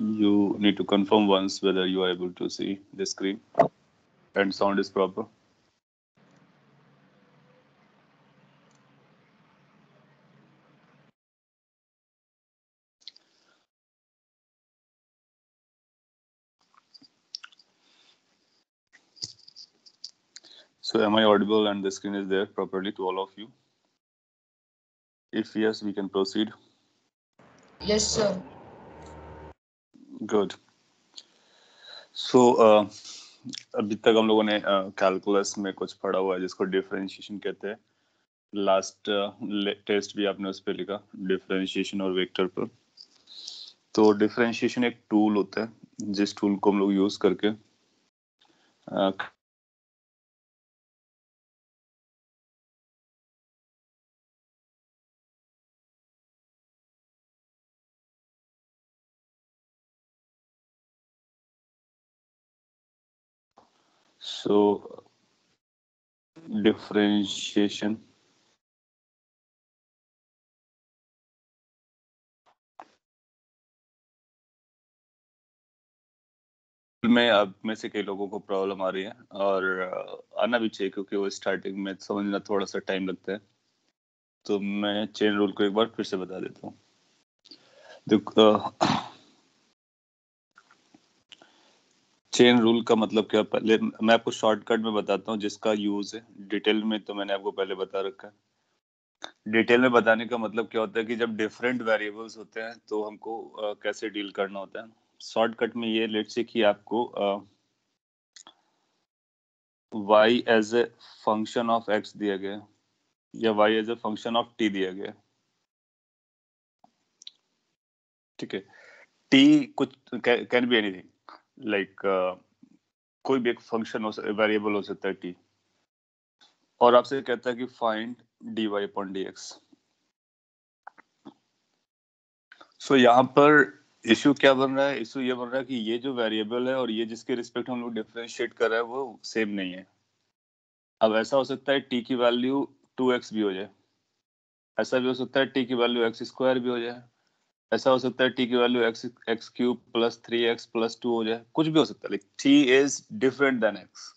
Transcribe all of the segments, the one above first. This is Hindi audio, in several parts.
You need to confirm once whether you are able to see the screen and sound is proper. So am I audible and the screen is there properly to all of you? If yes, we can proceed. Yes, sir. Good. So अभी तक हम लोगों ने कैलकुलस में कुछ पढ़ा हुआ है जिसको डिफरेंशिएशन कहते हैं. लास्ट टेस्ट भी आपने उस पर लिखा, डिफरेंशिएशन और वेक्टर पर. तो डिफरेंशिएशन एक टूल होता है जिस टूल को हम लोग यूज करके so differentiation में आप में से कई लोगों को प्रॉब्लम आ रही है और आना भी चाहिए क्योंकि वो स्टार्टिंग में समझना थोड़ा सा टाइम लगता है. तो मैं चेन रूल को एक बार फिर से बता देता हूँ. चेन रूल का मतलब क्या, पहले मैं आपको शॉर्टकट में बताता हूँ जिसका यूज है. डिटेल में तो मैंने आपको पहले बता रखा है. डिटेल में बताने का मतलब क्या होता है कि जब डिफरेंट वेरिएबल्स होते हैं तो हमको कैसे डील करना होता है. शॉर्टकट में ये लेट्स से कि आपको y as a function of x दिया गया या y as a function of t दिया गया. ठीक है. t कुछ कैन बी एनीथिंग, लाइक कोई भी एक फंक्शन हो, वेरिएबल हो सकता है t, और आपसे कहता है कि फाइंड dy अपॉन dx. सो यहाँ पर इशू क्या बन रहा है? इशू ये बन रहा है कि ये जो वेरिएबल है और ये जिसके रिस्पेक्ट हम लोग डिफरेंशिएट कर रहे हैं वो सेम नहीं है. अब ऐसा हो सकता है t की वैल्यू 2x भी हो जाए, ऐसा भी हो सकता है t की वैल्यू x स्क्वायर भी हो जाए, ऐसा हो सकता है t की value x cube plus 3x plus 2 हो जाए, कुछ भी हो सकता है. Like t is different than x.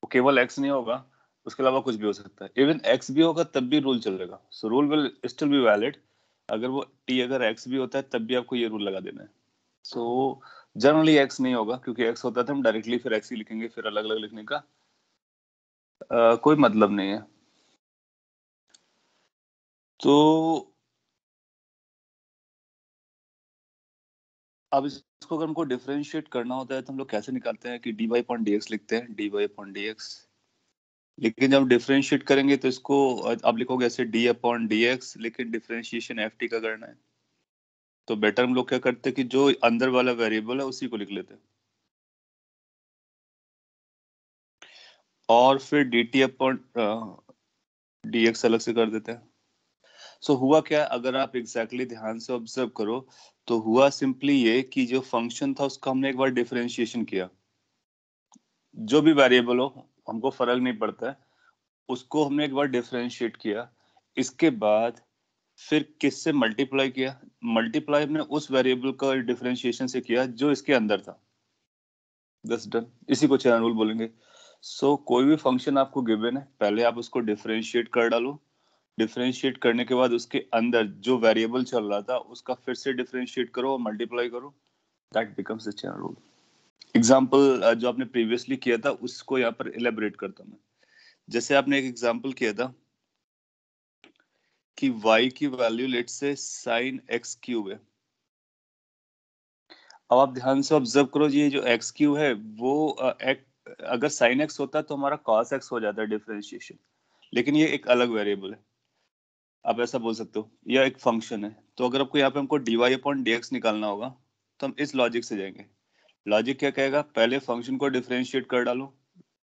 वो केवल x नहीं होगा, उसके अलावा कुछ भी हो सकता है. इवन x भी होगा तब भी रूल चलेगा. So rule will still be valid. अगर वो t अगर x भी होता है तब भी आपको ये रूल लगा देना है. सो जनरली x नहीं होगा क्योंकि x होता है तो हम डायरेक्टली फिर x ही लिखेंगे, फिर अलग अलग लिखने का कोई मतलब नहीं है. तो अब इसको अगर हमको डिफरेंशिएट करना होता है तो हम लोग कैसे निकालते हैं कि dy अपॉन dx लिखते हैं, dy अपॉन dx. लेकिन जब डिफरेंशिएट करेंगे तो इसको आप लिखोगे ऐसे d अपॉन dx, लेकिन डिफरेंशिएशन ft का करना है. तो बेटर हम लोग क्या करते हैं कि जो अंदर वाला वेरिएबल है उसी को लिख लेते हैं और फिर dt अपॉन dx अलग से कर देते हैं. सो हुआ क्या, अगर आप एग्जैक्टली ध्यान से ऑब्जर्व करो तो हुआ सिंपली ये कि जो फंक्शन था उसका हमने एक बार डिफरेंशिएशन किया. जो भी वेरिएबल हो हमको फर्क नहीं पड़ता है, उसको हमने एक बार डिफरेंशिएट किया. इसके बाद फिर किससे मल्टीप्लाई किया? मल्टीप्लाई हमने उस वेरिएबल का डिफरेंशिएशन से किया जो इसके अंदर था. दस डन. इसी को चेन रूल बोलेंगे. सो कोई भी फंक्शन आपको गिवन है, पहले आप उसको डिफरेंशिएट कर डालो. डिफरेंशिएट करने के बाद उसके अंदर जो वेरिएबल चल रहा था उसका फिर से डिफरेंशिएट करो और मल्टीप्लाई करो. That becomes the chain rule. Example जो आपने प्रीवियसली किया था उसको यहाँ पर इलेबोरेट करता हूँ मैं. जैसे आपने एक एग्जाम्पल किया था कि y की वैल्यू लेट से साइन x क्यूब है. अब आप ध्यान से ऑब्जर्व करो, ये जो x क्यूब है वो अगर साइन x होता तो हमारा cos x हो जाता है डिफरेंशिएशन. लेकिन ये एक अलग वेरिएबल है, आप ऐसा बोल सकते हो, या एक फंक्शन है. तो अगर आपको यहाँ पे हमको dy अपॉन dx निकालना होगा तो हम इस लॉजिक से जाएंगे. लॉजिक क्या कहेगा, पहले फंक्शन को डिफरेंशिएट कर डालो.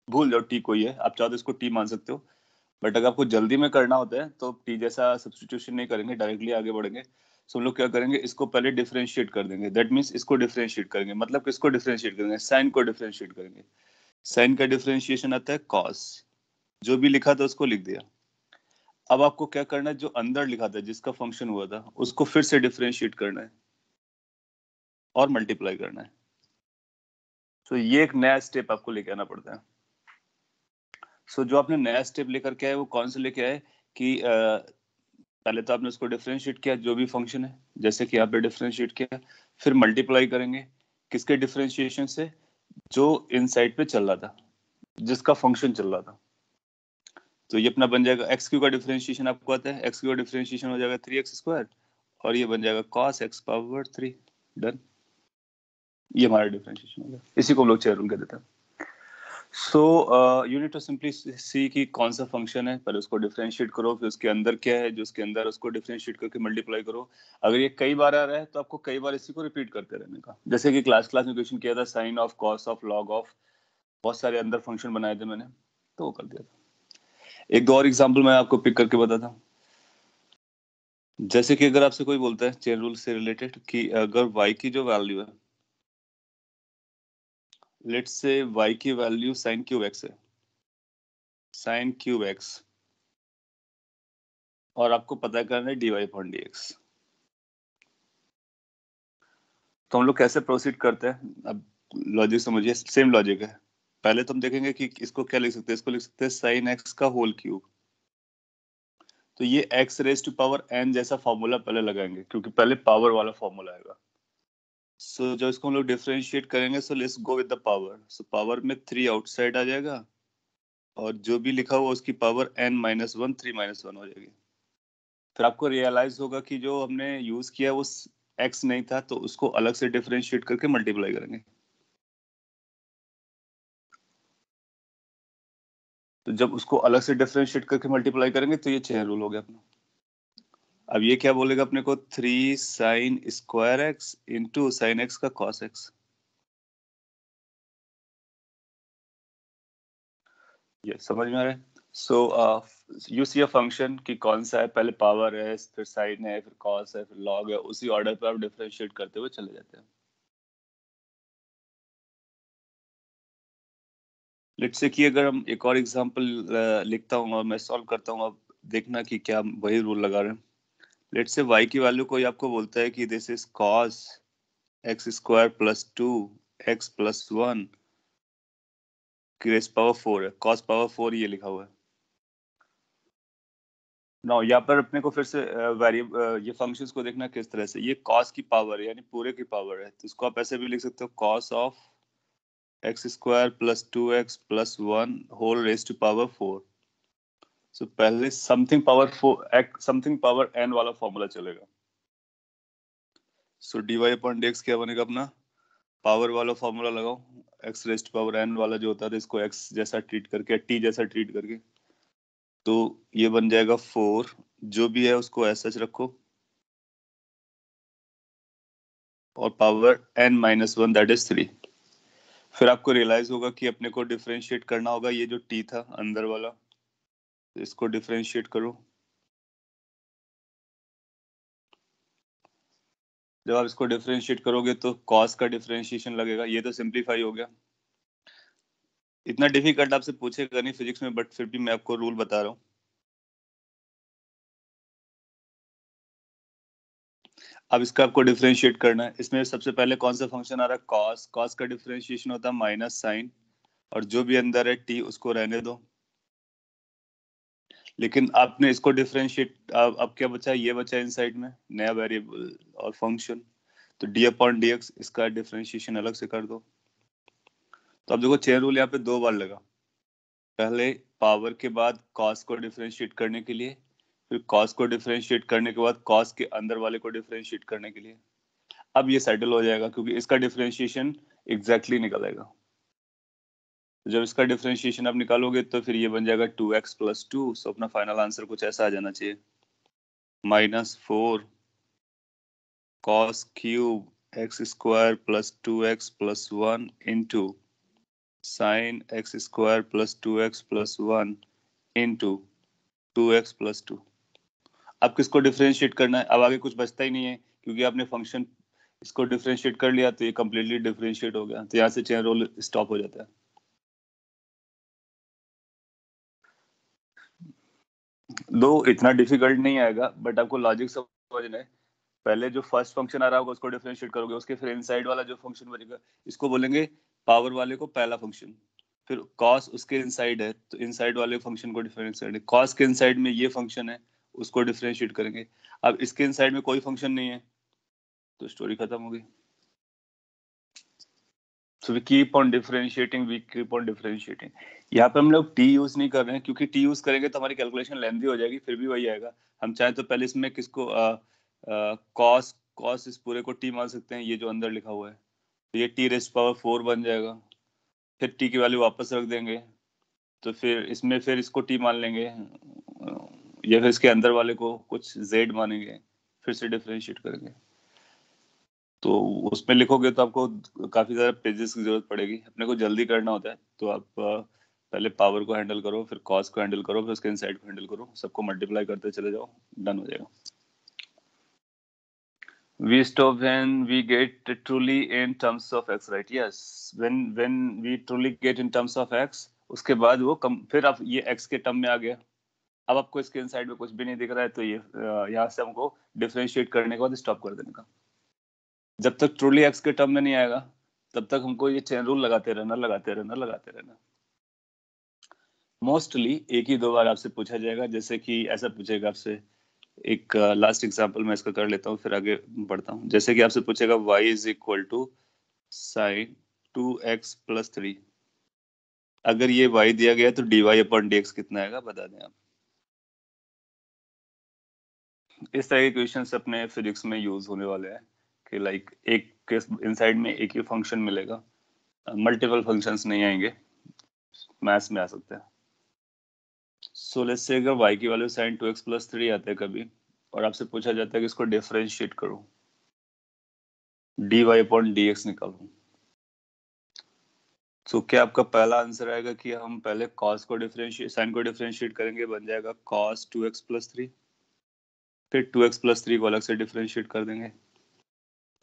भूल जाओ t कोई है, आप चाहो तो इसको t मान सकते हो, बट अगर आपको जल्दी में करना होता है तो t जैसा सब्स्टिट्यूशन नहीं करेंगे, डायरेक्टली आगे बढ़ेंगे. सो हम लोग क्या करेंगे, इसको पहले डिफरेंशिएट कर देंगे. दैट मीन्स इसको डिफरेंशिएट करेंगे, मतलब किसको डिफरेंशिएट करेंगे, साइन को डिफरेंशिएट करेंगे. साइन का डिफरेंशिएशन आता है cos. जो भी लिखा था उसको लिख दिया. अब आपको क्या करना है, जो अंदर लिखा था जिसका फंक्शन हुआ था उसको फिर से डिफरेंशिएट करना है. और मल्टीप्लाई करना है। तो ये एक नया स्टेप आपको लेके आना पड़ता है। जो आपने नया स्टेप लेकर के आए वो कौन से लेके आए कि पहले तो आपने उसको डिफरेंशिएट किया जो भी फंक्शन है, जैसे कि यहाँ पे डिफरेंशिएट किया, फिर मल्टीप्लाई करेंगे किसके डिफरेंशिएशन से, जो इनसाइड पे चल रहा था, जिसका फंक्शन चल रहा था। तो ये अपना बन जाएगा एक्स क्यू का डिफरेंशिएशन आपको आता है, एक्स क्यू का डिफरेंशिएशन हो जाएगा 3x² और ये बन जाएगा cos x पावर 3। डन, ये हमारा डिफरेंशिएशन हो गया। इसी को हम लोग चेयर रूल कह देते हैं। यू नीड टू सिंपली सी कि कौन सा फंक्शन है, पर उसको डिफरेंशिएट करो, फिर उसके अंदर क्या है जो उसके अंदर, उसको डिफरेंशिएट करके मल्टीप्लाई करो। अगर ये कई बार आ रहा है तो आपको कई बार इसी को रिपीट करते रहने का। जैसे कि क्लास में क्वेश्चन किया था sine of, cos of, log of, बहुत सारे अंदर फंक्शन बनाए थे मैंने, तो वो कर दिया था। एक दो और एग्जाम्पल मैं आपको पिक करके बताता हूँ। जैसे कि अगर आपसे कोई बोलता है चेन रूल से रिलेटेड कि अगर y की जो वैल्यू है, लेट्स से y की वैल्यू साइन क्यूब एक्स है, साइन क्यूब एक्स, और आपको पता करना है dy/dx, तो हम लोग कैसे प्रोसीड करते हैं। अब लॉजिक समझिए, सेम लॉजिक है। पहले तो हम देखेंगे कि इसको क्या लिख सकते हैं, इसको लिख सकते हैं साइन एक्स का होल क्यूब। तो ये x raise to power n जैसा फॉर्मूला पहले लगाएंगे, क्योंकि पहले पावर वाला फॉर्मूला आएगा। जब इसको हम लोग डिफरेंशिएट करेंगे, so let's go with the power. Power में 3 आउटसाइड आ जाएगा, और जो भी लिखा हुआ उसकी पावर n-1 3-1 हो जाएगी। फिर आपको रियलाइज होगा कि जो हमने यूज किया वो x नहीं था, तो उसको अलग से डिफरेंशिएट करके मल्टीप्लाई करेंगे। तो जब उसको अलग से डिफरेंशिएट करके मल्टीप्लाई करेंगे तो ये चेन रूल हो गया अपना। अब ये क्या बोलेगा अपने को, 3 sine square x into sine x का कॉस एक्स। ये समझ में आ रहा है। यू सी अ फंक्शन कि कौन सा है, पहले पावर है, फिर साइन है, फिर कॉस है, फिर लॉग है, उसी ऑर्डर पे आप डिफरेंशिएट करते हुए चले जाते हैं। लेट्स से कि अगर हम एक और एग्जांपल लिखता हूँ और मैं सॉल्व करता हूँ, अब देखना कि क्या हम वही रूल लगा रहे हैं। लेट्स से y की वैल्यू कोई आपको बोलता है कि this is cos x² plus 2 x plus 1 की रेस पावर 4 है, cos पावर 4 ये लिखा हुआ है। नाउ यहाँ पर अपने को फिर से ये फंक्शंस को देखना किस तरह से, ये cos की पावर है यानी पूरे की पावर है, तो इसको आप ऐसे भी लिख सकते हो cos of x² plus 2x plus 1 whole raise to power 4। पहले something power 4 something power n वाला फॉर्मूला चलेगा। dy/dx क्या बनेगा अपना, पावर वाला फॉर्मूला लगाओ, x रेस्ट पावर n वाला जो होता है इसको x जैसा ट्रीट करके, t जैसा ट्रीट करके, तो ये बन जाएगा 4, जो भी है उसको ऐसा रखो, और पावर n-1 दैट इज 3। फिर आपको रियलाइज होगा कि अपने को डिफरेंशिएट करना होगा ये जो t था अंदर वाला, तो इसको डिफरेंशिएट करो। जब आप इसको डिफरेंशिएट करोगे तो cos का डिफरेंशिएशन लगेगा, ये तो सिंप्लीफाई हो गया। इतना डिफिकल्ट आपसे पूछेगा नहीं फिजिक्स में, बट फिर भी मैं आपको रूल बता रहा हूँ। अब इसका आपको डिफरेंशिएट करना है। इसमें सबसे पहले कौन सा फंक्शन आ रहा है, cos। cos का डिफरेंशिएशन होता है माइनस साइन, और जो भी अंदर है t उसको रहने दो। लेकिन आपने इसको डिफरेंशिएट, अब क्या बचा, ये बचा इनसाइड में नया वेरिएबल और फंक्शन, तो d/dx इसका डिफरेंशिएशन अलग से कर दो। तो अब देखो चेन रूल यहाँ पे 2 बार लगा, पहले पावर के बाद cos को डिफरेंशिएट करने के लिए, फिर cos को डिफरेंशिएट करने के बाद cos के अंदर वाले को डिफरेंशिएट करने के लिए। अब ये सेटल हो जाएगा क्योंकि इसका डिफरेंशिएशन एग्जैक्टली निकल आएगा। तो जब इसका डिफरेंशिएशन आप निकालोगे तो फिर ये बन जाएगा 2x प्लस 2। सो अपना फाइनल आंसर कुछ ऐसा आ जाना चाहिए, -4 cos cube x² plus 2x plus 1 into sine x² plus 2x plus 1 into 2x plus 2। अब किसको डिफरेंशिएट करना है, अब आगे कुछ बचता ही नहीं है, क्योंकि आपने फंक्शन इसको डिफरेंशिएट कर लिया तो ये कंप्लीटली डिफरेंशिएट हो गया, तो यहाँ से चेन रूल स्टॉप हो जाता है। दो इतना डिफिकल्ट नहीं आएगा, बट आपको लॉजिक समझना है पहले जो फर्स्ट फंक्शन आ रहा होगा उसको डिफरेंशिएट करोगे, उसके फिर इनसाइड वाला जो फंक्शन बनेगा इसको बोलेंगे पावर वाले को पहला फंक्शन। फिर कॉस उसके इनसाइड है तो इनसाइड वाले फंक्शन को डिफरेंशिएट, कॉस के इनसाइड में ये फंक्शन है उसको डिफरेंशिएट करेंगे। अब इसके इनसाइड में कोई फंक्शन नहीं है तो स्टोरी खत्म हो गई। So we keep on differentiating, we keep on differentiating. यहाँ पे हम लोग t यूज नहीं कर रहे हैं क्योंकि t यूज करेंगे तो हमारी कैलकुलेशन लेंथी हो जाएगी, फिर भी वही आएगा। हम चाहे तो पहले इसमें किसको cos इस पूरे को t मान सकते हैं, ये जो अंदर लिखा हुआ है तो ये t रेज़ पावर 4 बन जाएगा। फिर t की वैल्यू वापस रख देंगे तो फिर इसमें फिर इसको t मान लेंगे या फिर इसके अंदर वाले को कुछ z मानेंगे, फिर से डिफरेंशिएट करेंगे। तो उसमें लिखोगे तो आपको काफी ज्यादा पेजेस की जरूरत पड़ेगी, अपने को जल्दी करना होता है तो आप पहले पावर को हैंडल करो, फिर कॉस को हैंडल करो, फिर उसके इनसाइड को हैंडल करो, सबको मल्टीप्लाई करते चले जाओ, डन हो जाएगा। We stop when we get truly in terms of x, right? Yes, when we truly get in terms of x, उसके बाद वो फिर अब ये x के टर्म में आ गया। अब आपको इसके इनसाइड में कुछ भी नहीं दिख रहा है तो ये यहाँ से हमको डिफरेंशिएट करने के बाद स्टॉप कर देने का। जब तक ट्रूली एक्स के टर्म में नहीं आएगा तब तक हमको ये चेन रूल लगाते रहना। मोस्टली एक ही दो बार आपसे पूछा जाएगा, जैसे कि ऐसा पूछेगा आपसे, एक लास्ट एग्जांपल मैं इसका कर लेता हूँ फिर आगे बढ़ता हूँ। जैसे कि आपसे पूछेगा y is equal to sine 2x plus 3। अगर ये y दिया गया तो dy अपॉन dx कितना आएगा बता दें आप। इस तरह के क्वेश्चंस अपने फिजिक्स में यूज होने वाले हैं कि लाइक एक के इनसाइड में एक ही फंक्शन मिलेगा, मल्टीपल फंक्शंस नहीं आएंगे, मैथ्स में आ सकते हैं। सो लेट्स से अगर y की वैल्यू sin 2x प्लस 3 आते हैं कभी और आपसे पूछा जाता है कि इसको डिफरेंशिएट करो, dy अपॉन dx निकालो, तो क्या आपका पहला आंसर आएगा कि हम पहले cos को डिफरेंशिएट, sin को डिफरेंशिएट करेंगे, बन जाएगा cos 2x प्लस 3, फिर 2x प्लस 3 को अलग से डिफरेंशिएट कर देंगे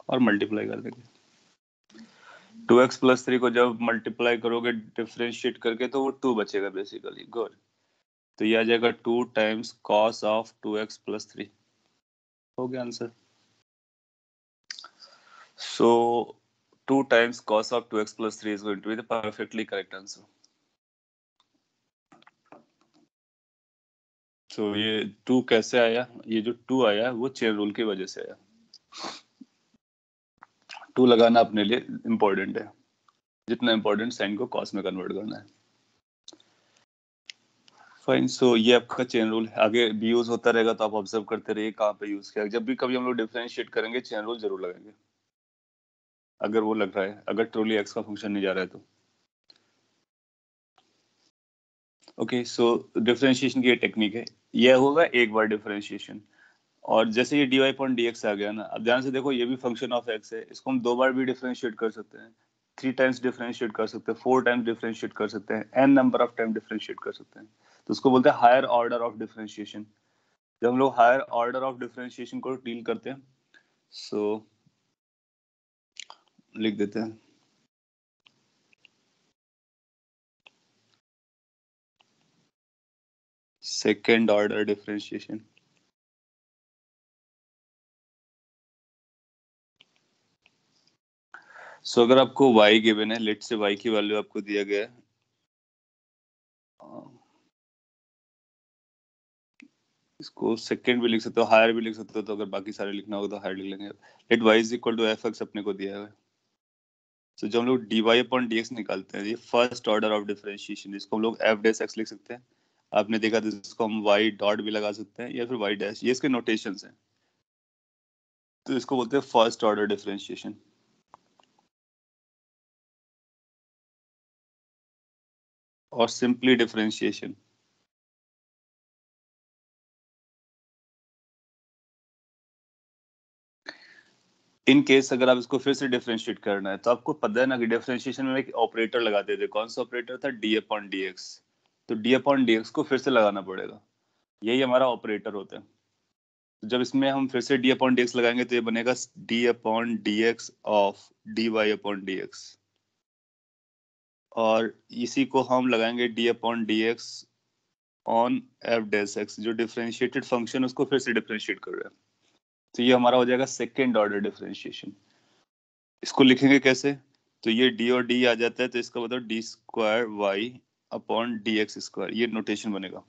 और मल्टीप्लाई कर देंगे। 2x प्लस 3 को जब मल्टीप्लाई करोगे डिफरेंशिएट करके तो वो 2 बचेगा बेसिकली। गुड, तो ये आ जाएगा 2 times cos of 2x plus 3। हो गया answer. So 2 times cos of 2x plus 3 is going to be the perfectly correct answer. So ये 2 कैसे आया? ये जो 2 आया वो चेन रूल की वजह से आया। 2 लगाना अपने लिए इम्पोर्टेंट है, जितना इम्पोर्टेंट साइन को cos में कन्वर्ट करना है। फाइन, सो ये आपका चेन रूल है, आगे भी यूज होता रहेगा तो आप ऑब्जर्व करते रहिए कहाँ पे यूज किया। जब भी कभी हम लोग डिफरेंशिएट करेंगे चेन रूल जरूर लगाएंगे, अगर वो लग रहा है, अगर ट्रूली एक्स का फंक्शन नहीं जा रहा है तो। ओके, सो डिफरेंशिएशन की ये टेक्निक है, यह होगा एक बार डिफरेंशिएशन। और जैसे ये dy अपॉन dx आ गया ना, अब ध्यान से देखो ये भी फंक्शन ऑफ x है, इसको हम 2 बार भी डिफरेंशिएट कर सकते हैं, 3 टाइम्स डिफरेंशिएट कर सकते हैं, 4 टाइम्स डिफरेंशिएट कर सकते हैं, n number of time differentiate कर सकते हैं। तो उसको बोलते हैं हायर ऑर्डर ऑफ डिफरेंशिएशन। जब हम लोग हायर ऑर्डर ऑफ डिफरेंशिएशन को डील करते हैं, सो लिख देते हैं सेकेंड ऑर्डर डिफरेंशिएशन। सो अगर आपको y गिवन है, लेट से y की वैल्यू आपको दिया गया है, इसको सेकंड भी लिख सकते हो, हायर भी लिख सकते हो, तो अगर बाकी सारे लिखना होगा तो हायर लिख लेंगे। Let y is equal to fx अपने को दिया है, तो जब हम लोग dy अपॉन dx निकालते हैं, ये फर्स्ट ऑर्डर ऑफ डिफरेंशिएशन, इसको हम लोग f डैश x लिख सकते हैं। आपने देखा तो इसको हम y डॉट भी लगा सकते हैं या फिर y डैश, ये इसके नोटेशंस हैं, तो इसको बोलते हैं फर्स्ट ऑर्डर डिफरेंशिएशन। और सिंपली डिफरेंशिएशन। इन केस अगर आप इसको फिर से डिफरेंशिएट करना है तो आपको पता है ना कि डिफरेंशिएशन में एक ऑपरेटर लगाते थे, कौन सा ऑपरेटर था? d upon dx। तो d अपॉन dx को फिर से लगाना पड़ेगा, यही हमारा ऑपरेटर होता है। तो जब इसमें हम फिर से d अपॉन dx लगाएंगे तो ये बनेगा d upon dx of dy upon dx, और इसी को हम लगाएंगे d upon dx on f dash x, जो डिफरेंशिएटेड फंक्शन उसको फिर से डिफरेंशिएट कर रहा है। तो ये हमारा हो जाएगा सेकेंड ऑर्डर डिफरेंशिएशन। इसको लिखेंगे कैसे? तो ये डी और डी आ जाता है, तो इसका मतलब d square y upon d x square, ये नोटेशन बनेगा।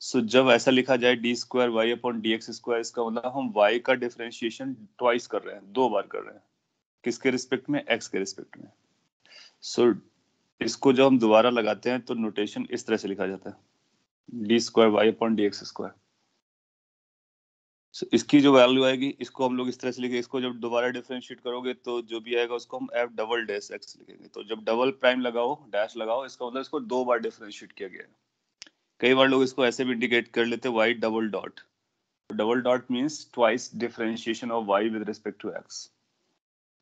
सो जब ऐसा लिखा जाए d square y upon d x square, इसका मतलब हम वाई का डिफरेंशिएशन ट्वाइस कर रहे हैं, 2 बार कर रहे हैं। किसके रिस्पेक्ट में? एक्स के रिस्पेक्ट में। सो इसको जब हम दोबारा लगाते हैं तो नोटेशन इस तरह से लिखा जाता है, d square y upon d x square. So, इसकी जो वैल्यू आएगी इसको हम लोग इस तरह से लिखेंगे, इसको जब दोबारा डिफरेंशिएट करोगे तो जो भी आएगा उसको हम एफ डबल डैश एक्स लिखेंगे। तो जब डबल प्राइम लगाओ, डैश लगाओ, इसका मतलब इसको 2 बार डिफरेंशिएट किया गया है। कई बार लोग इसको ऐसे भी इंडिकेट कर लेते हैं, y double dot. Double dot means twice differentiation of y with respect to x,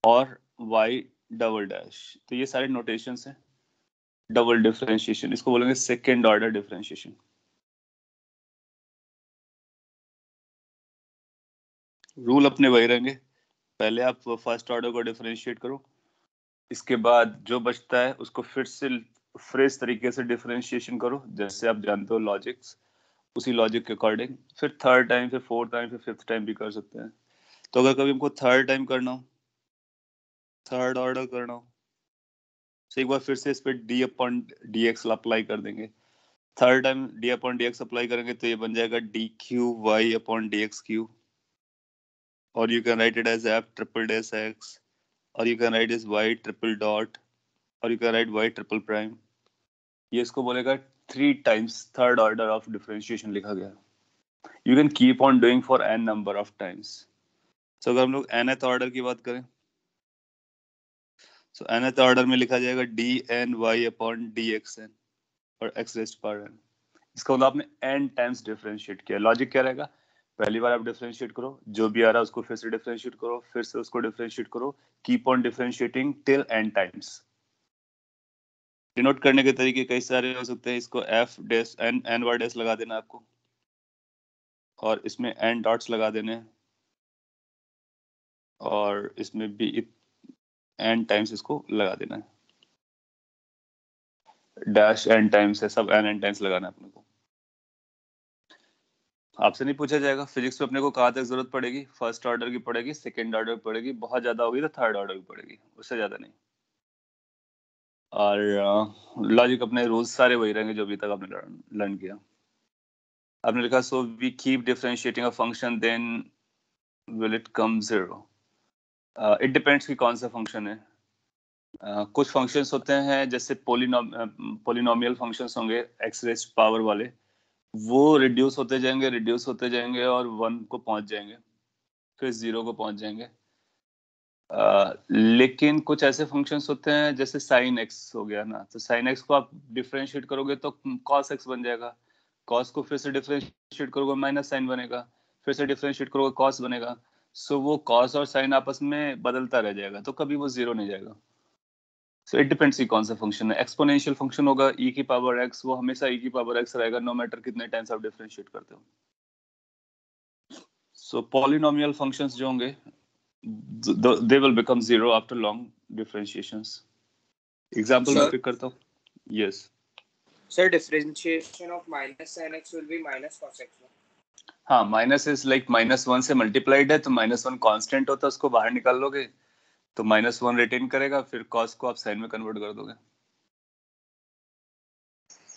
और वाई डबल डैश। तो ये सारे नोटेशंस हैं डबल डिफरेंशिएशन, इसको बोलेंगे सेकेंड ऑर्डर डिफरेंशिएशन। रूल अपने वही रहेंगे, पहले आप फर्स्ट ऑर्डर को डिफरेंशिएट करो, इसके बाद जो बचता है उसको फिर से फ्रेश तरीके से डिफरेंशिएशन करो, जैसे आप जानते हो लॉजिक्स, उसी लॉजिक के अकॉर्डिंग। फिर थर्ड टाइम, फिर फोर्थ टाइम, फिर फिफ्थ टाइम भी कर सकते हैं। तो अगर कभी हमको थर्ड टाइम करना हो, थर्ड ऑर्डर करना हो, तो एक बार फिर से इस पर d upon d x apply कर देंगे। Third time d upon d x apply करेंगे तो ये बन जाएगा d cube y upon d x cube, और you can write it as f triple dash x, और you can write is y triple dot, और you can write y triple prime. ये इसको बोलेगा 3 times third order of differentiation लिखा गया। You can keep on doing for n number of times. So अगर हम लोग nth ऑर्डर की बात करें, सो nth ऑर्डर में लिखा जाएगा d n y upon d x n और एक्स रेस्ट पावर एन। इसका मतलब आपने n टाइम्स डिफरेंशिएट किया। लॉजिक क्या रहेगा? पहली बार आप डिफरेंशिएट करो, जो भी आ रहा है उसको फिर से डिफरेंशिएट करो, फिर से उसको डिफरेंशिएट करो, keep on differentiating till n times. Denote करने के तरीके कई सारे हो सकते हैं, इसको f dash n n y dash लगा देना आपको, और इसमें एन डॉट्स लगा देने हैं, और इसमें भी एन टाइम्स इसको लगा देना है, डैश एन टाइम्स है, सब एन टाइम्स लगाना है अपने को। आपसे नहीं पूछा जाएगा फिजिक्स में अपने को कहाँ तक जरूरत पड़ेगी, फर्स्ट ऑर्डर की पड़ेगी, सेकेंड ऑर्डर की पड़ेगी, बहुत ज्यादा होगी तो थर्ड ऑर्डर की पड़ेगी, उससे ज्यादा नहीं। और लॉजिक अपने रूल्स सारे वही रहेंगे जो अभी तक आपने लर्न किया। आपने लिखा so we keep differentiating a function then will it come zero. It depends कि कौन सा फंक्शन है। कुछ फंक्शंस होते हैं जैसे पोलिनोमियल फंक्शंस होंगे एक्स रेस्ट पावर वाले, वो रिड्यूस होते जाएंगे, रिड्यूस होते जाएंगे, और 1 को पहुंच जाएंगे, फिर 0 को पहुंच जाएंगे। लेकिन कुछ ऐसे फंक्शंस होते हैं जैसे साइन एक्स हो गया ना, तो साइन एक्स को आप डिफरेंशिएट करोगे तो कॉस एक्स बन जाएगा, कॉस को फिर से डिफरेंशिएट करोगे माइनस साइन बनेगा, फिर से डिफरेंशिएट करोगे कॉस बनेगा। सो वो कॉस और साइन आपस में बदलता रह जाएगा, तो कभी वो 0 नहीं जाएगा। सो इट डिपेंड्स कि कौन सा फंक्शन है। एक्सपोनेंशियल फंक्शन होगा e की पावर x, वो हमेशा e की पावर x रहेगा, नो मैटर कितने टाइम्स आप डिफरेंशिएट करते हो। सो पॉलिनोमियल फंक्शंस जो होंगे they will become 0 after long differentiations. Example मैं Sir, पिक करता हूँ। Yes sir, differentiation of minus sin x will be minus cos x. हाँ, माइनस इज लाइक -1 से मल्टीप्लाइड है, तो -1 कांस्टेंट होता है, उसको बाहर निकाल लोगे तो -1 रिटेन करेगा, फिर cos को आप साइन में कन्वर्ट कर दोगे।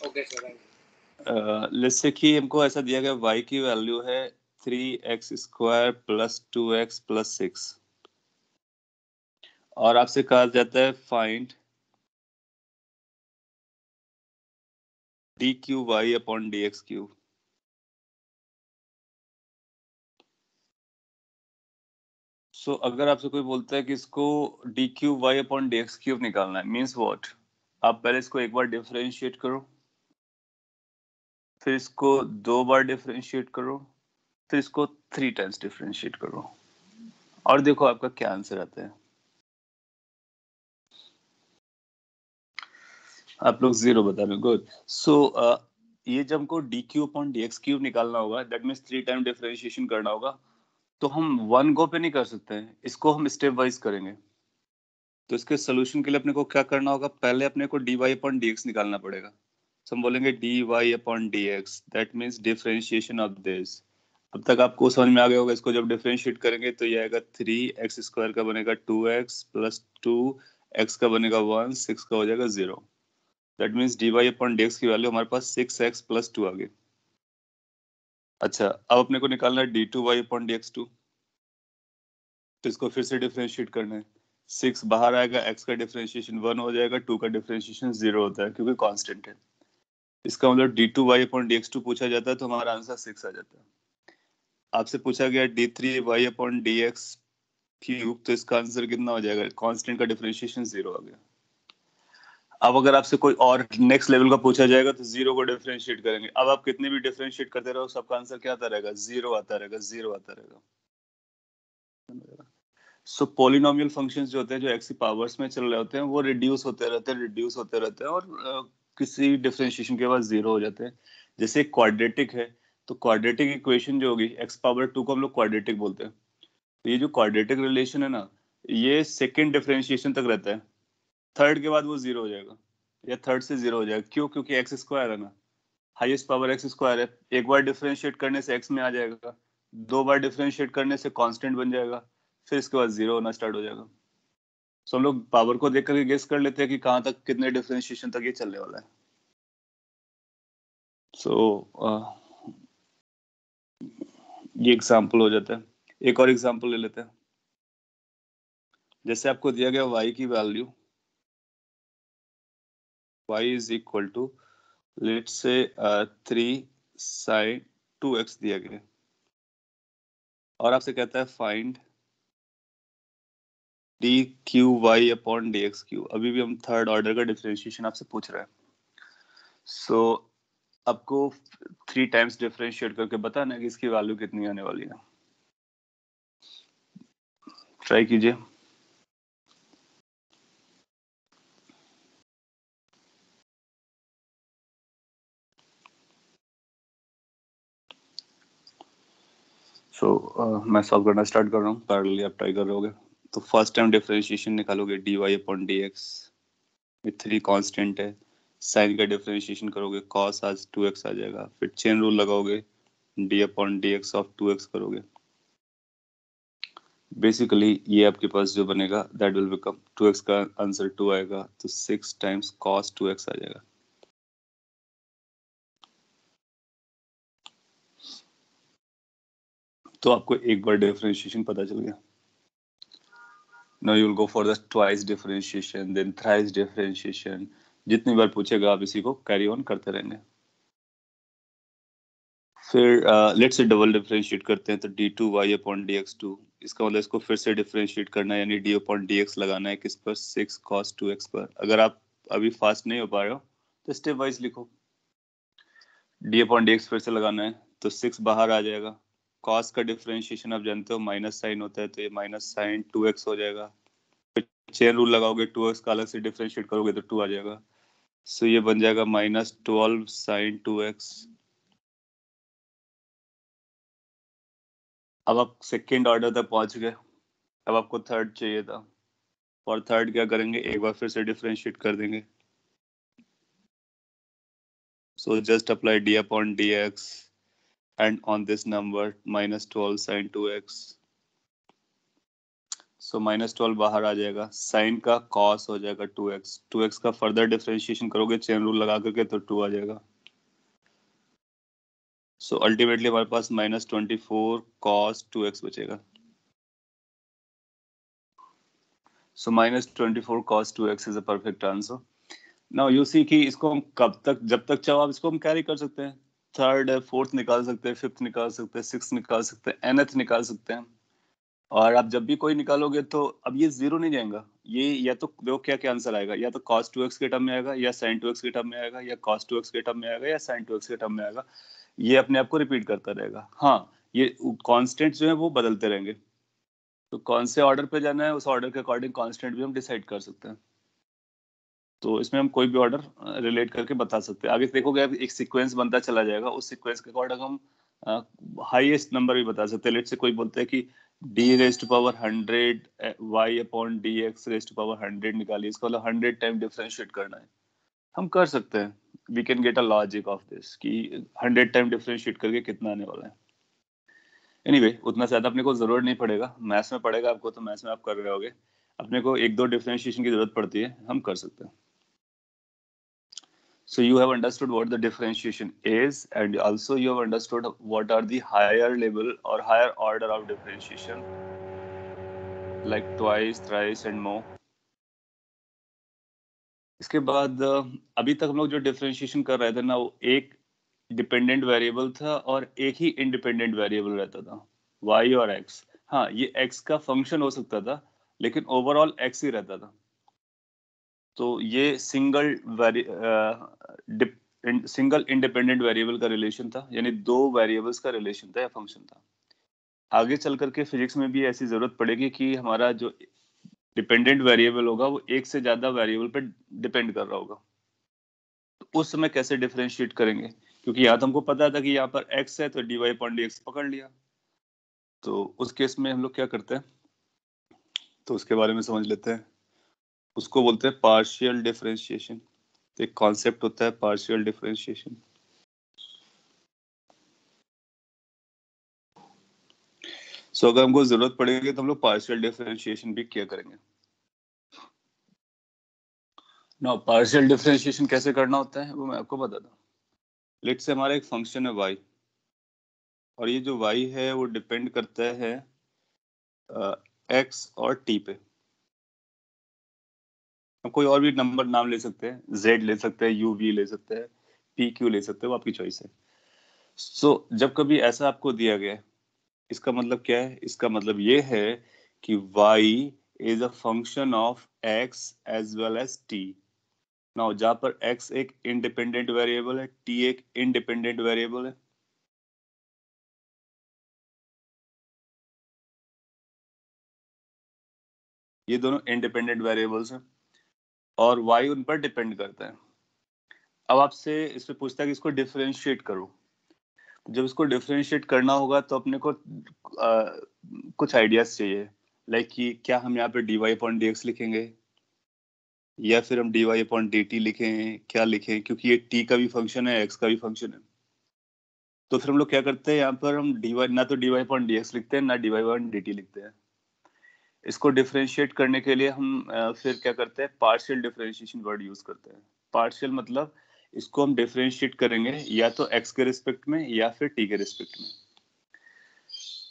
Okay, sir. लेट्स से कि हमको ऐसा दिया गया y की वैल्यू है 3x square plus 2x plus 6, और आपसे कहा जाता है find d cube y upon d x cube. So अगर आपसे कोई बोलता है कि इसको d cube y upon d x cube निकालना है, मीन्स व्हाट? आप पहले इसको एक बार डिफरेंशिएट करो, फिर इसको 2 बार डिफरेंशिएट करो, फिर इसको 3 टाइम्स डिफरेंशिएट करो, और देखो आपका क्या आंसर आता है। आप लोग 0 बता रहे हो, गुड। सो ये जब हमको D cube upon d x cube निकालना होगा, दैट मीन्स 3 टाइम डिफरेंशिएशन करना होगा, तो हम 1 गो पे नहीं कर सकते हैं, इसको हम स्टेप वाइज करेंगे। तो इसके सोल्यूशन के लिए अपने को क्या करना होगा, पहले अपने को d y upon d x निकालना पड़ेगा। So हम बोलेंगे dy upon dx, that means differentiation of this, अब तक आपको समझ में आ गया होगा, इसको जब डिफरेंशिएट करेंगे तो ये आएगा 3x² का बनेगा 2x प्लस 2x का बनेगा 1, 6 का हो जाएगा 0। दैट मीन्स dy/dx की वैल्यू हमारे पास 6x प्लस 2 आ गई। अच्छा, अब अपने को निकालना है d2y/dx2, तो इसको फिर से डिफरेंशिएट करना है। 6 बाहर आएगा, x का डिफरेंशिएशन 1 हो जाएगा, 2 का डिफरेंशिएशन 0 होता है क्योंकि कांस्टेंट है। इसका मतलब d2y/dx2 पूछा जाता है तो हमारा आंसर 6 आ जाता है। आपसे पूछा गया d3y/dx क्यूब, तो इसका आंसर कितना हो जाएगा? कांस्टेंट का डिफरेंशिएशन 0 आ गया। अब अगर आपसे कोई और नेक्स्ट लेवल का पूछा जाएगा तो 0 को डिफरेंशिएट करेंगे। अब आप कितने भी डिफरेंशिएट करते रहो, सबका आंसर क्या आता रहेगा? 0 आता रहेगा, 0 आता रहेगा। सो पॉलिनोमियल फंक्शंस जो होते हैं, जो एक्स की पावर्स में चल रहे होते हैं, वो रिड्यूस होते रहते हैं, रिड्यूस होते रहते हैं, और किसी डिफरेंशिएशन के बाद 0 हो जाते हैं। जैसे क्वाड्रेटिक है, तो क्वाड्रेटिक इक्वेशन जो होगी x⁻2 को हम लोग क्वाड्रेटिक बोलते हैं। तो ये जो क्वाड्रेटिक रिलेशन है ना, ये सेकेंड डिफरेंशिएशन तक रहता है, थर्ड के बाद वो 0 हो जाएगा, या थर्ड से 0 हो जाएगा। क्यों? क्योंकि x² है ना, हाईएस्ट पावर x² है। एक बार डिफरेंशिएट करने से x में आ जाएगा, 2 बार डिफरेंशिएट करने से कांस्टेंट बन जाएगा, फिर इसके बाद 0 होना स्टार्ट हो जाएगा। सो हम लोग पावर को देख करके गेस कर लेते हैं कि कहाँ तक, कितने डिफरेंशिएशन तक ये चलने वाला है। ये एग्जांपल हो जाता है। एक और एग्जांपल ले लेते हैं। जैसे आपको दिया गया y की value, y is equal to let's say 3 sin 2x दिया गया, और आपसे कहता है फाइंड dqy/dx3। अभी भी हम थर्ड ऑर्डर का डिफरेंशिएशन आपसे पूछ रहे हैं। सो आपको 3 टाइम्स डिफरेंशिएट करके बताना है कि इसकी वैल्यू कितनी आने वाली है। ट्राई कीजिए। मैं सॉल्व करना स्टार्ट कर रहा हूँ, पैरेलली आप ट्राई कर रहे होगे। तो फर्स्ट टाइम डिफरेंशिएशन निकालोगे dy/dx में 3 कांस्टेंट है, साइन का डिफरेंशिएशन करोगे cos आज 2x आ जाएगा, फिर चेन रूल लगाओगे d/dx ऑफ 2x करोगे। बेसिकली ये आपके पास जो बनेगा दैट विल बिकम 2x का आंसर 2 आएगा, तो 6 टाइम्स cos 2x आ जाएगा। तो आपको एक बार डिफरेंशिएशन पता चल गया। Now you will go for the twice differentiation, then thrice differentiation. जितनी बार पूछेगा आप इसी को कैरी ऑन करते रहेंगे। फिर लेट्स से डबल डिफरेंशिएट करते हैं, तो d2y/dx2, इसका मतलब इसको फिर से डिफरेंशिएट करना है, यानी d/dx लगाना है किस पर? 6 cos 2x पर। अगर आप अभी फास्ट नहीं हो पा रहे हो तो स्टेप वाइज लिखो। d/dx फिर से लगाना है, तो 6 बाहर आ जाएगा, cos का डिफरेंशिएशन आप जानते हो माइनस साइन होता है, तो ये माइनस साइन 2x हो जाएगा। चेन रूल लगाओगे, 2x का अलग से डिफरेंशिएट करोगे तो 2 आ जाएगा। सो ये बन जाएगा -12 sin 2x। अब आप सेकेंड ऑर्डर तक पहुंच गए, अब आपको थर्ड चाहिए था। और थर्ड क्या करेंगे, एक बार फिर से डिफरेंशिएट कर देंगे। So just apply d/dx and on this number -12 sin 2x। सो -12 बाहर आ जाएगा, साइन का cos हो जाएगा 2x, 2x का फर्दर डिफरेंशिएशन करोगे चेन रूल लगा करके तो 2 आ जाएगा। सो अल्टीमेटली हमारे पास -24 cos 2x बचेगा। So -24 cos 2x is a perfect answer. Now you see कि इसको हम कब तक, जब तक चाहो आप इसको हम कैरी कर सकते हैं। थर्ड है, फोर्थ निकाल सकते हैं, फिफ्थ निकाल सकते हैं, सिक्स निकाल सकते हैं, nth निकाल सकते हैं। और आप जब भी कोई निकालोगे तो अब ये 0 नहीं जाएगा, ये या तो देखो क्या क्या आंसर आएगा, या तो cos 2x के टर्म में आएगा, या sin 2x के टर्म में आएगा, या cos 2x के टर्म में आएगा, या sin 2x के टर्म में आएगा। ये अपने आप को रिपीट करता रहेगा। हाँ, ये कांस्टेंट जो है वो बदलते रहेंगे, तो कौन से ऑर्डर पे जाना है उस ऑर्डर के अकॉर्डिंग कांस्टेंट भी हम डिसाइड कर सकते हैं। तो इसमें हम कोई भी ऑर्डर रिलेट करके बता सकते हैं। आगे देखोगे अब एक सीक्वेंस बनता चला जाएगा, उस सीक्वेंस के अकॉर्डिंग हम हाईएस्ट नंबर भी बता सकते हैं। लेट से कोई बोलते हैं कि d⁻100 y/dx⁻100 निकालिए, इसको मतलब 100 टाइम डिफरेंशिएट करना है, हम कर सकते हैं। We can get a logic of this कि 100 टाइम डिफरेंशिएट करके कितना आने वाला है। एनीवे उतना ज्यादा अपने को जरूरत नहीं पड़ेगा, मैथ्स में पड़ेगा आपको तो मैथ्स में आप कर रहे होगे, अपने को एक दो डिफरेंशिएशन की जरूरत पड़ती है, हम कर सकते हैं। So you have understood what the differentiation is, and also you have understood what are the higher level or higher order of differentiation, like twice, thrice, and more. इसके बाद अभी तक हम लोग जो डिफरेंशिएशन कर रहे थे ना, वो एक डिपेंडेंट वेरिएबल था और एक ही इंडिपेंडेंट वेरिएबल रहता था, y और x। हाँ, ये x का फंक्शन हो सकता था, लेकिन ओवरऑल x ही रहता था। तो ये सिंगल इंडिपेंडेंट वेरिएबल का रिलेशन था, यानी दो वेरिएबल्स का रिलेशन था या फंक्शन था। आगे चल करके फिजिक्स में भी ऐसी जरूरत पड़ेगी कि हमारा जो डिपेंडेंट वेरिएबल होगा वो एक से ज्यादा वेरिएबल पे डिपेंड कर रहा होगा, तो उस समय कैसे डिफरेंशिएट करेंगे, क्योंकि यहाँ तो हमको पता था कि यहाँ पर x है तो dy अपॉन dx पकड़ लिया। तो उस केस में हम लोग क्या करते हैं, तो उसके बारे में समझ लेते हैं। उसको बोलते हैं पार्शियल डिफरेंशिएशन। तो एक कॉन्सेप्ट होता है पार्शियल डिफरेंशिएशन। सो अगर हमको जरूरत पड़ेगी तो हम लोग पार्शियल डिफरेंशिएशन भी किया करेंगे। ना पार्शियल डिफरेंशिएशन कैसे करना होता है वो मैं आपको बताता हूँ। लेट्स से हमारा एक फंक्शन है y, और ये जो y है वो डिपेंड करता है x और t पे। हम कोई और भी नंबर नाम ले सकते हैं, z ले सकते हैं, u v ले सकते हैं, p q ले सकते हैं, वो आपकी चॉइस है। सो जब कभी ऐसा आपको दिया गया है, इसका मतलब क्या है, इसका मतलब ये है कि y is a function of x as well as t। Now जहां पर x एक इंडिपेंडेंट वेरिएबल है, t एक इंडिपेंडेंट वेरिएबल है, ये दोनों इंडिपेंडेंट वेरिएबल्स हैं और y उन पर डिपेंड करता है। अब आपसे इस पे पूछता है कि इसको डिफरेंशिएट करो। जब इसको डिफरेंशिएट करना होगा तो अपने को कुछ आइडियाज चाहिए, लाइक कि क्या हम यहाँ पे dy अपॉन dx लिखेंगे या फिर हम dy अपॉन dt लिखें, क्या लिखें, क्योंकि ये t का भी फंक्शन है, x का भी फंक्शन है। तो फिर हम लोग क्या करते हैं, यहाँ पर हम dy ना तो dy अपॉन dx लिखते हैं ना dy अपॉन dt लिखते हैं। इसको डिफरेंशिएट करने के लिए हम फिर क्या करते हैं, पार्शियल डिफरेंशिएशन वर्ड यूज करते हैं। पार्शियल मतलब इसको हम डिफरेंशिएट करेंगे या तो x के रिस्पेक्ट में या फिर t के रिस्पेक्ट में।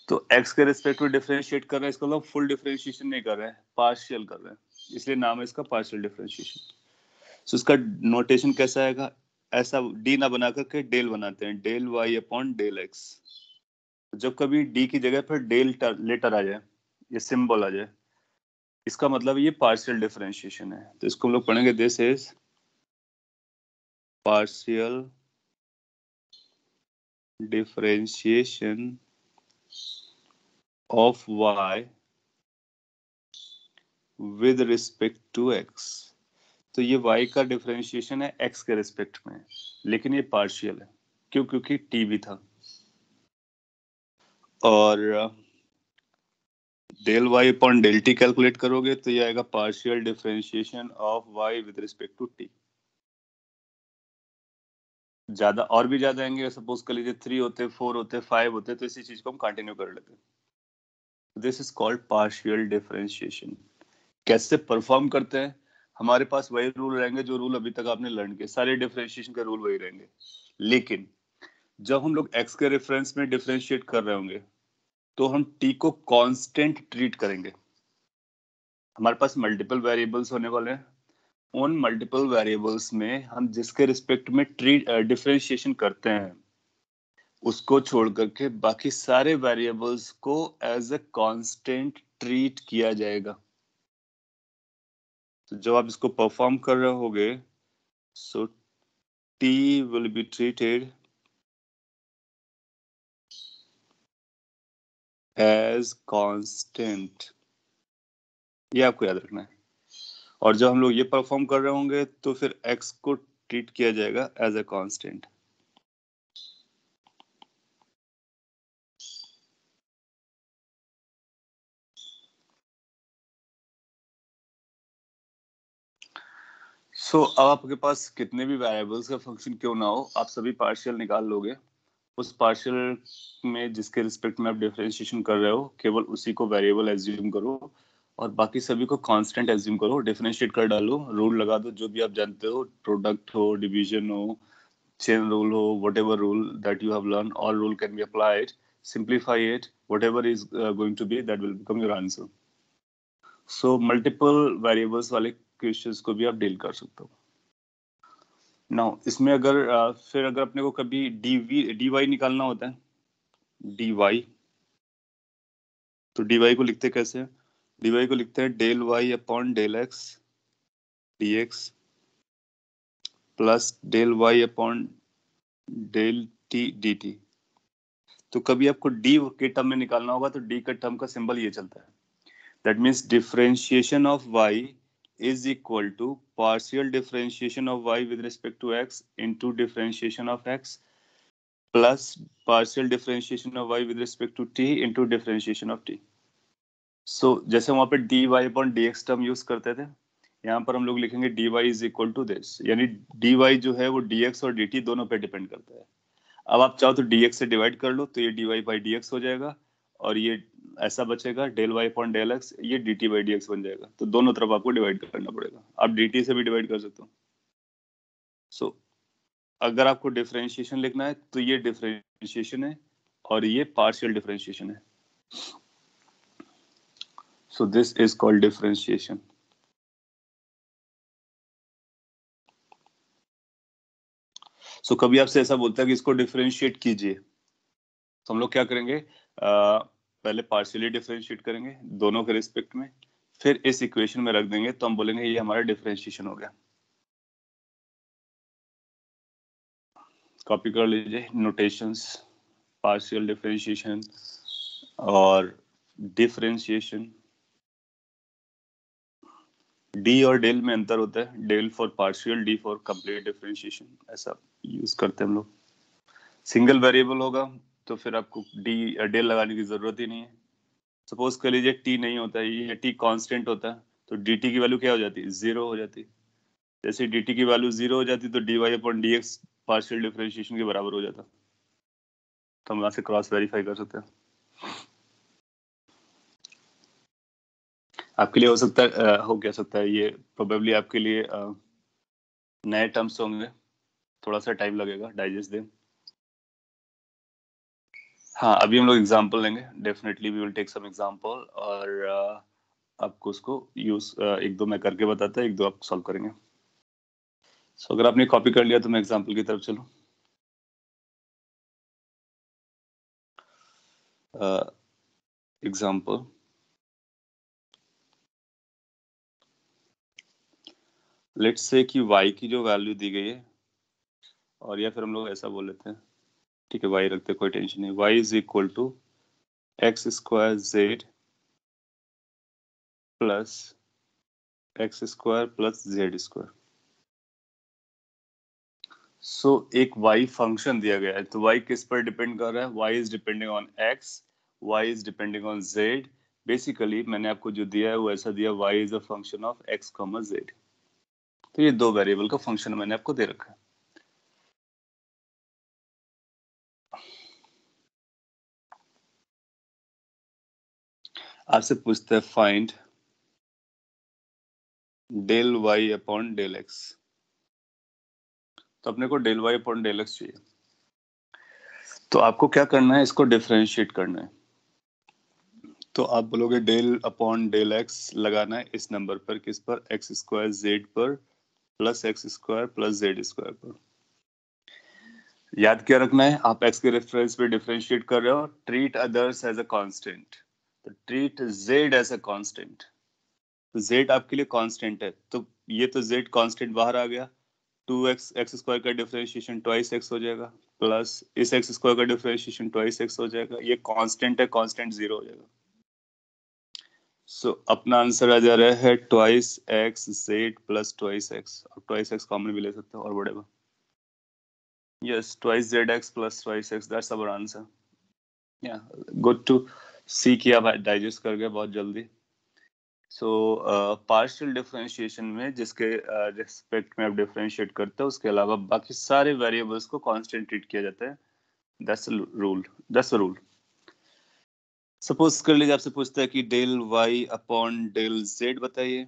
तो x के रिस्पेक्ट में डिफरेंशिएट कर रहे हैं, इसको हम फुल डिफरेंशिएशन नहीं कर रहे हैं, पार्शियल कर रहे हैं, इसलिए नाम है इसका पार्शियल डिफरेंशिएशन। सो इसका नोटेशन कैसा आएगा, ऐसा d ना बना करके डेल बनाते हैं, del y upon del x। जब कभी d की जगह पर डेल लेटर आ जाए, ये सिंबल आ जाए, इसका मतलब ये पार्शियल डिफरेंशिएशन है। तो इसको हम लोग पढ़ेंगे, this is partial differentiation of y with respect to x। तो ये y का डिफरेंशिएशन है x के रिस्पेक्ट में, लेकिन ये पार्शियल है। क्यों? क्योंकि t भी था। और del y upon del t calculate करोगे तो ये आएगा partial differentiation of y with respect to t। ज्यादा और भी ज्यादा आएंगे, सपोज कर लीजिए 3 होते, 4 होते, 5 होते, तो इसी चीज को हम कंटिन्यू कर लेते हैं। This is called partial differentiation. कैसे परफॉर्म करते हैं, हमारे पास वही रूल रहेंगे जो रूल अभी तक आपने लर्न किए, सारे डिफरेंशिएशन के रूल वही रहेंगे। लेकिन जब हम लोग x के रेफरेंस में डिफरेंशिएट कर रहे होंगे तो हम t को कांस्टेंट ट्रीट करेंगे। हमारे पास मल्टीपल वेरिएबल्स होने वाले हैं, उन मल्टीपल वेरिएबल्स में हम जिसके रिस्पेक्ट में ट्रीट डिफरेंशिएशन करते हैं उसको छोड़ करके बाकी सारे वेरिएबल्स को एज अ कांस्टेंट ट्रीट किया जाएगा। तो जब आप इसको परफॉर्म कर रहे होगे, so t will be treated as constant, ये आपको याद रखना है। और जब हम लोग ये परफॉर्म कर रहे होंगे तो फिर x को ट्रीट किया जाएगा एज अ कांस्टेंट। सो अब आपके पास कितने भी वेरिएबल्स का फंक्शन क्यों ना हो, आप सभी पार्शियल निकाल लोगे, उस पार्शियल में जिसके रिस्पेक्ट में आप डिफरेंशिएशन कर रहे हो केवल उसी को वेरिएबल एज्यूम करो और बाकी सभी को कांस्टेंट एज्यूम करो, डिफरेंशिएट कर डालो, रूल लगा दो जो भी आप जानते हो, प्रोडक्ट हो, डिवीजन हो, chain rule हो, whatever rule that you have learned, all rule can be applied. Simplify it, whatever is going to be, that will become your answer. So multiple variables वाले questions को भी आप deal कर सकते हो. Now इसमें अगर फिर अगर अपने को कभी dy निकालना होता है, dy, तो dy को लिखते कैसे हैं? dy को लिखते हैं del y upon del x dx plus del y upon del t dt. तो कभी आपको d के टर्म में निकालना होगा तो d का टर्म का सिंबल ये चलता है. That means differentiation of y is equal to partial differentiation of y with respect to x into differentiation of x plus partial differentiation of y with respect to t into differentiation of t. So जैसे वहां पे dy upon dx term use करते थे, यहाँ पर हम लोग लिखेंगे dy is equal to this, यानी dy जो है वो dx और dt दोनों पे डिपेंड करता है. अब आप चाहो तो dx से डिवाइड कर लो तो ये dy by dx हो जाएगा और ये ऐसा बचेगा del y upon del x, ये dt by dx बन जाएगा. तो दोनों तरफ आपको डिवाइड करना पड़ेगा. आप dt से भी डिवाइड कर सकते हो. सो अगर आपको डिफरेंशिएशन लिखना है तो ये डिफरेंशिएशन है और ये पार्शियल डिफरेंशिएशन है. So this is called differentiation. So कभी आपसे ऐसा बोलता है कि इसको डिफरेंशिएट कीजिए, तो हम लोग क्या करेंगे, पहले पार्शियली डिफरेंशिएट करेंगे दोनों के रिस्पेक्ट में, फिर इस इक्वेशन में रख देंगे तो हम बोलेंगे ये हमारा डिफरेंशिएशन हो गया. कॉपी कर लीजिए नोटेशंस, पार्शियल डिफरेंशिएशन और डिफरेंशिएशन. डी और डेल में अंतर होता है, del for partial, d for complete differentiation, ऐसा यूज करते हैं हम लोग. सिंगल वेरिएबल होगा तो फिर आपको डी डेल लगाने की जरूरत ही नहीं है. सपोज कर लीजिए टी नहीं होता है, ये टी कांस्टेंट होता है तो dt की वैल्यू क्या हो जाती है, जीरो हो जाती है. जैसे dt की वैल्यू जीरो हो जाती तो dy upon dx partial differentiation के बराबर हो जाता. तो हम वहां से क्रॉस वेरीफाई कर सकते हैं. आपके लिए हो सकता है हो क्या सकता है, ये प्रोबेबली आपके लिए नए टर्म्स होंगे, थोड़ा सा टाइम लगेगा, डाइजेस्ट दें. हाँ अभी हम लोग एग्जांपल लेंगे, definitely we will take some example और आपको उसको यूज एक दो मैं करके बताता, एक दो आप सॉल्व करेंगे. सो अगर आपने कॉपी कर लिया तो मैं एग्जांपल की तरफ चलूं. एग्जांपल, लेट्स से कि y की जो वैल्यू दी गई है, और या फिर हम लोग ऐसा बोल लेते हैं, ठीक है y रखते, कोई टेंशन नहीं, y is equal to x square z plus x square plus z square. So एक y फंक्शन दिया गया है तो y किस पर डिपेंड कर रहा है, y is depending on x, y is depending on z. Basically मैंने आपको जो दिया है वो ऐसा दिया, y is a function of x, z. तो ये दो वेरिएबल का फंक्शन मैंने आपको दे रखा है. आपसे पूछते हैं find del y upon del x. तो अपने को del y upon del x चाहिए, तो आपको क्या करना है, इसको डिफरेंशिएट करना है. तो आप बोलोगे डेल अपॉन डेल x लगाना है इस नंबर पर, किस पर, एक्स स्क्वायर जेड पर plus x square plus z square पर. याद क्या रखना है, आप x के रेफरेंस पे डिफरेंशिएट कर रहे हो, treat others as a constant. तो treat z as a constant. तो z आपके लिए कांस्टेंट है, तो ये तो z कांस्टेंट बाहर आ गया, 2x एक्स स्क्वायर का डिफरेंशिएशन ट्वाइस x हो जाएगा प्लस इस x स्क्वायर का डिफरेंशिएशन ट्वाइस x हो जाएगा. ये कांस्टेंट है, कांस्टेंट जीरो हो जाएगा. सो अपना आंसर आ जा रहा है twice x z plus twice x, और ट्वाइस एक्स कॉमन भी ले सकते हो और whatever. Yes, twice z x plus twice x, that's our answer. Yeah good to see कि आप डाइजेस्ट कर गए बहुत जल्दी. सो पार्शियल डिफरेंशिएशन में जिसके रिस्पेक्ट में आप डिफरेंशिएट करते हो उसके अलावा बाकी सारे वेरिएबल्स को कांस्टेंट ट्रीट किया जाता है. That's the rule. सपोज कर लीजिए आपसे पूछता है कि del y upon del z बताइए,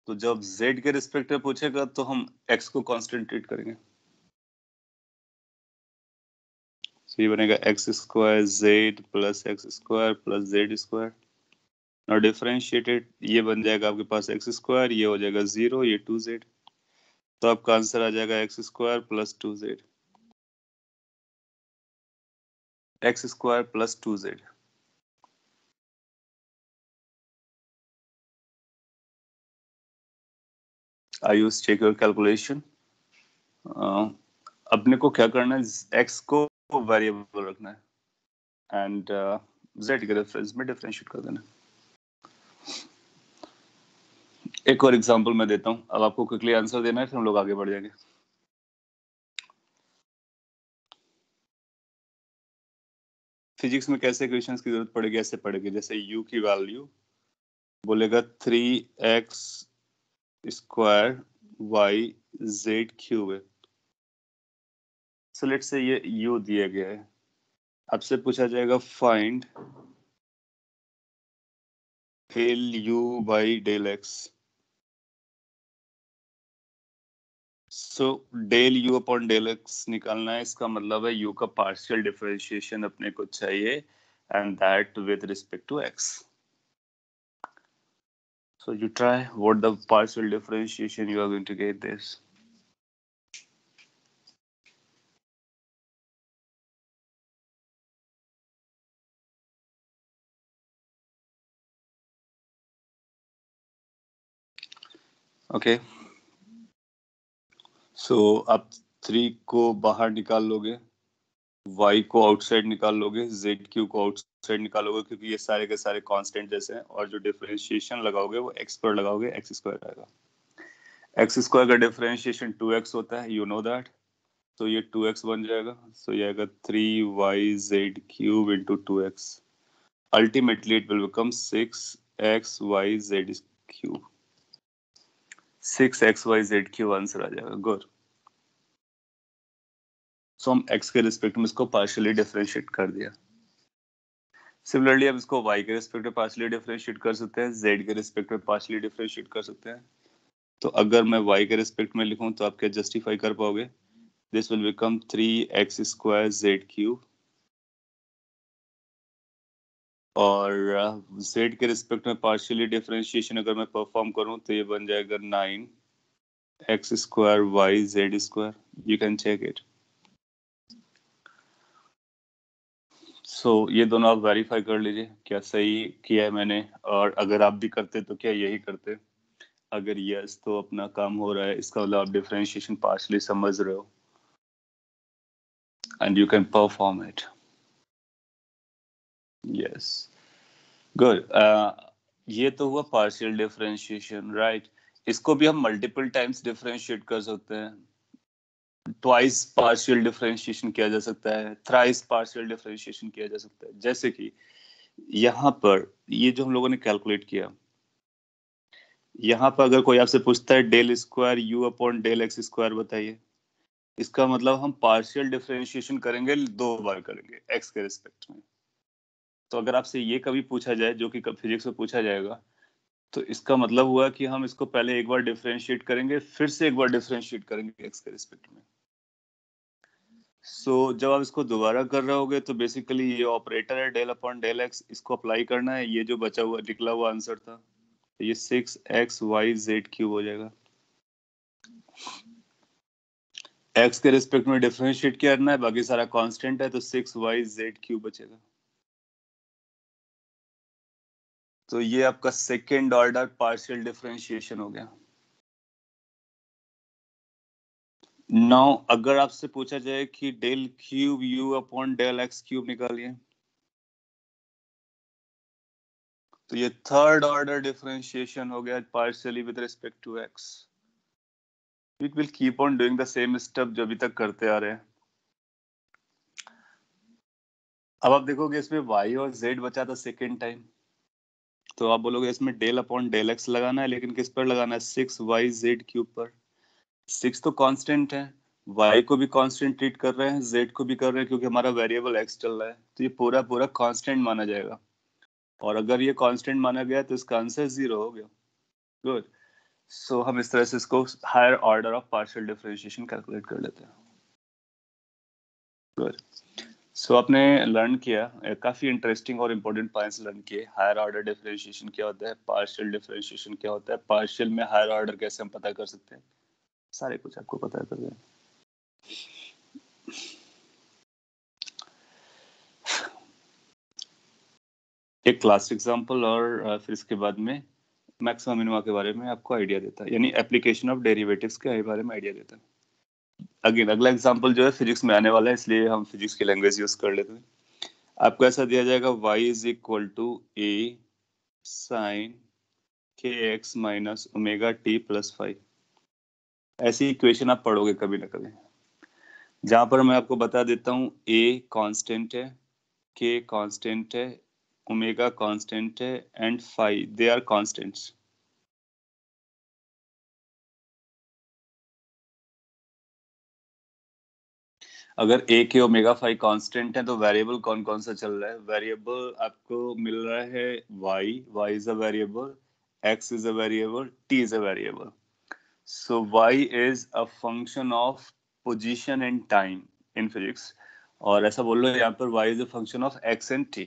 तो जब z के रिस्पेक्ट में पूछेगा तो हम x को कांस्टेंट ट्रीट करेंगे। तो ये बनेगा x square z plus x square plus z square. Now differentiated, ये बन जाएगा आपके पास एक्स स्क्वायर, ये हो जाएगा 0, ये 2z, तो आपका आंसर आ जाएगा x square plus 2z, x square plus 2z। I use check your calculation. अपने को क्या करना है, एक्स को वेरिएबल रखना है एंड जेड के रेफरेंस में डिफरेंशिएट कर देना है। एक और एग्जांपल मैं देता हूं, अब आपको क्विकली आंसर देना है, फिर हम लोग आगे बढ़ जाएंगे। फिजिक्स में कैसे इक्वेशंस की जरूरत पड़ेगी, ऐसे पड़ेगी जैसे u की वैल्यू बोलेगा 3x square y z cube है। सो लेट्स से ये u दिया गया है, आपसे पूछा जाएगा find del u by del x। So del u upon del x निकालना है, इसका मतलब है u का पार्शियल डिफरेंशिएशन अपने को चाहिए and that with respect to x। So you try what the partial differentiation you are going to get this. Okay. So आप 3 को बाहर निकाल लोगे, y को आउटसाइड निकाल लोगे, zq को आउटसाइड निकालोगे, क्योंकि ये सारे के सारे कांस्टेंट जैसे हैं, और जो डिफरेंशिएशन लगाओगे वो x पर लगाओगे, x स्क्वायर आएगा। x स्क्वायर का डिफरेंशिएशन 2x होता है, यू नो दैट। तो ये 2x बन जाएगा, सो ये आएगा 3yz cube into 2x। Ultimately it will become 6xyz cube. 6xyz cube answer आ जाएगा। गुड। सो हम x के रिस्पेक्ट में इसको पार्शियली डिफरेंशिएट कर दिया। सिमिलरली अब इसको y के रिस्पेक्ट में पार्शियली डिफरेंशिएट कर सकते हैं, z के रिस्पेक्ट में पार्शियली डिफरेंशिएट कर सकते हैं। तो अगर मैं y के रिस्पेक्ट में लिखूं तो आप क्या जस्टिफाई कर पाओगे? This will become 3x square z cube, और z के रिस्पेक्ट में पार्शियली डिफरेंशिएशन अगर मैं परफॉर्म करूं तो ये बन जाएगा 9x square y z square. You can check it. So ये दोनों आप वेरीफाई कर लीजिए क्या सही किया है मैंने, और अगर आप भी करते तो क्या यही करते। अगर यस तो अपना काम हो रहा है, इसका मतलब आप डिफरेंशिएशन पार्शली समझ रहे हो and you can perform it. Yes, good. ये तो हुआ पार्शियल डिफरेंशिएशन, राइट। इसको भी हम मल्टीपल टाइम्स डिफरेंशिएट कर सकते हैं। ट्वाइस पार्शियल डिफरेंशिएशन किया जा सकता है, थ्राइस पार्शियल डिफरेंशिएशन किया जा सकता है। जैसे कि यहाँ पर ये जो हम लोगों ने कैलकुलेट किया, यहाँ पर अगर कोई आपसे पूछता है del square u upon del x square बताइए, इसका मतलब हम पार्शियल डिफरेंशिएशन करेंगे, 2 बार करेंगे एक्स के रिस्पेक्ट में। तो अगर आपसे ये कभी पूछा जाए, जो कि फिजिक्स में पूछा जाएगा, तो इसका मतलब हुआ कि हम इसको पहले एक बार डिफरेंशिएट करेंगे, फिर से एक बार डिफरेंशिएट करेंगे एक्स के रिस्पेक्ट में। सो जब आप इसको दोबारा कर रहे होगे तो बेसिकली ये ऑपरेटर है डेल अपॉन डेल एक्स, इसको अप्लाई करना है। ये जो बचा हुआ निकला हुआ आंसर था, तो ये 6xyz क्यूब हो जाएगा। एक्स के रिस्पेक्ट में डिफरेंशिएट करना है, बाकी सारा कांस्टेंट है, तो 6yz क्यूब बचेगा। तो ये आपका सेकेंड ऑर्डर पार्शियल डिफरेंशिएशन हो गया। नाउ अगर आपसे पूछा जाए कि del cube u upon del x cube निकालिए, तो ये थर्ड ऑर्डर डिफरेंशिएशन हो गया partially with respect to x. It will keep on doing the same step जो अभी तक करते आ रहे हैं। अब आप देखोगे इसमें y और z बचा था सेकेंड टाइम, तो आप बोलोगे इसमें डेल अपॉन डेल एक्स लगाना है, लेकिन किस पर लगाना है? 6yz क्यूब पर। 6 तो कांस्टेंट है, y को भी कांस्टेंट ट्रीट कर रहे हैं, z को भी कर रहे हैं, क्योंकि हमारा वेरिएबल x चल रहा है, तो ये पूरा पूरा कांस्टेंट माना जाएगा। और अगर ये कांस्टेंट माना गया तो इसका आंसर 0 हो गया। गुड। सो हम इस तरह से इसको higher order of partial differentiation calculate कर लेते हैं। गुड। सो आपने लर्न किया, काफी इंटरेस्टिंग और इम्पोर्टेंट पॉइंट्स लर्न किए। हायर ऑर्डर डिफरेंशिएशन क्या होता है, पार्शियल डिफरेंशिएशन क्या होता है, पार्शियल में हायर ऑर्डर कैसे हम पता कर सकते हैं, सारे कुछ आपको पता कर दिया। एक क्लास एग्जांपल और फिर इसके बाद में मैक्सिमा मिनिमा के बारे में आपको आइडिया देता है, यानी एप्लीकेशन ऑफ डेरिवेटिव्स के बारे में आइडिया देता है। अगेन अगला एग्जांपल जो है फिजिक्स में आने वाला है, इसलिए हम फिजिक्स की लैंग्वेज यूज कर लेते हैं। आपको ऐसा दिया जाएगा y is equal to a sine के x minus omega t plus 5। ऐसी इक्वेशन आप पढ़ोगे कभी ना कभी, जहां पर मैं आपको बता देता हूँ a कांस्टेंट है, k कांस्टेंट है, ओमेगा कांस्टेंट है एंड 5 दे आर कांस्टेंट्स। अगर a के ओमेगा 5 कांस्टेंट है तो वेरिएबल कौन कौन सा चल रहा है, वेरिएबल आपको मिल रहा है y is a variable, x is a variable, t is a variable. So y is a function of position and time in physics, और ऐसा बोल लो यहाँ पर y is a function of x and t।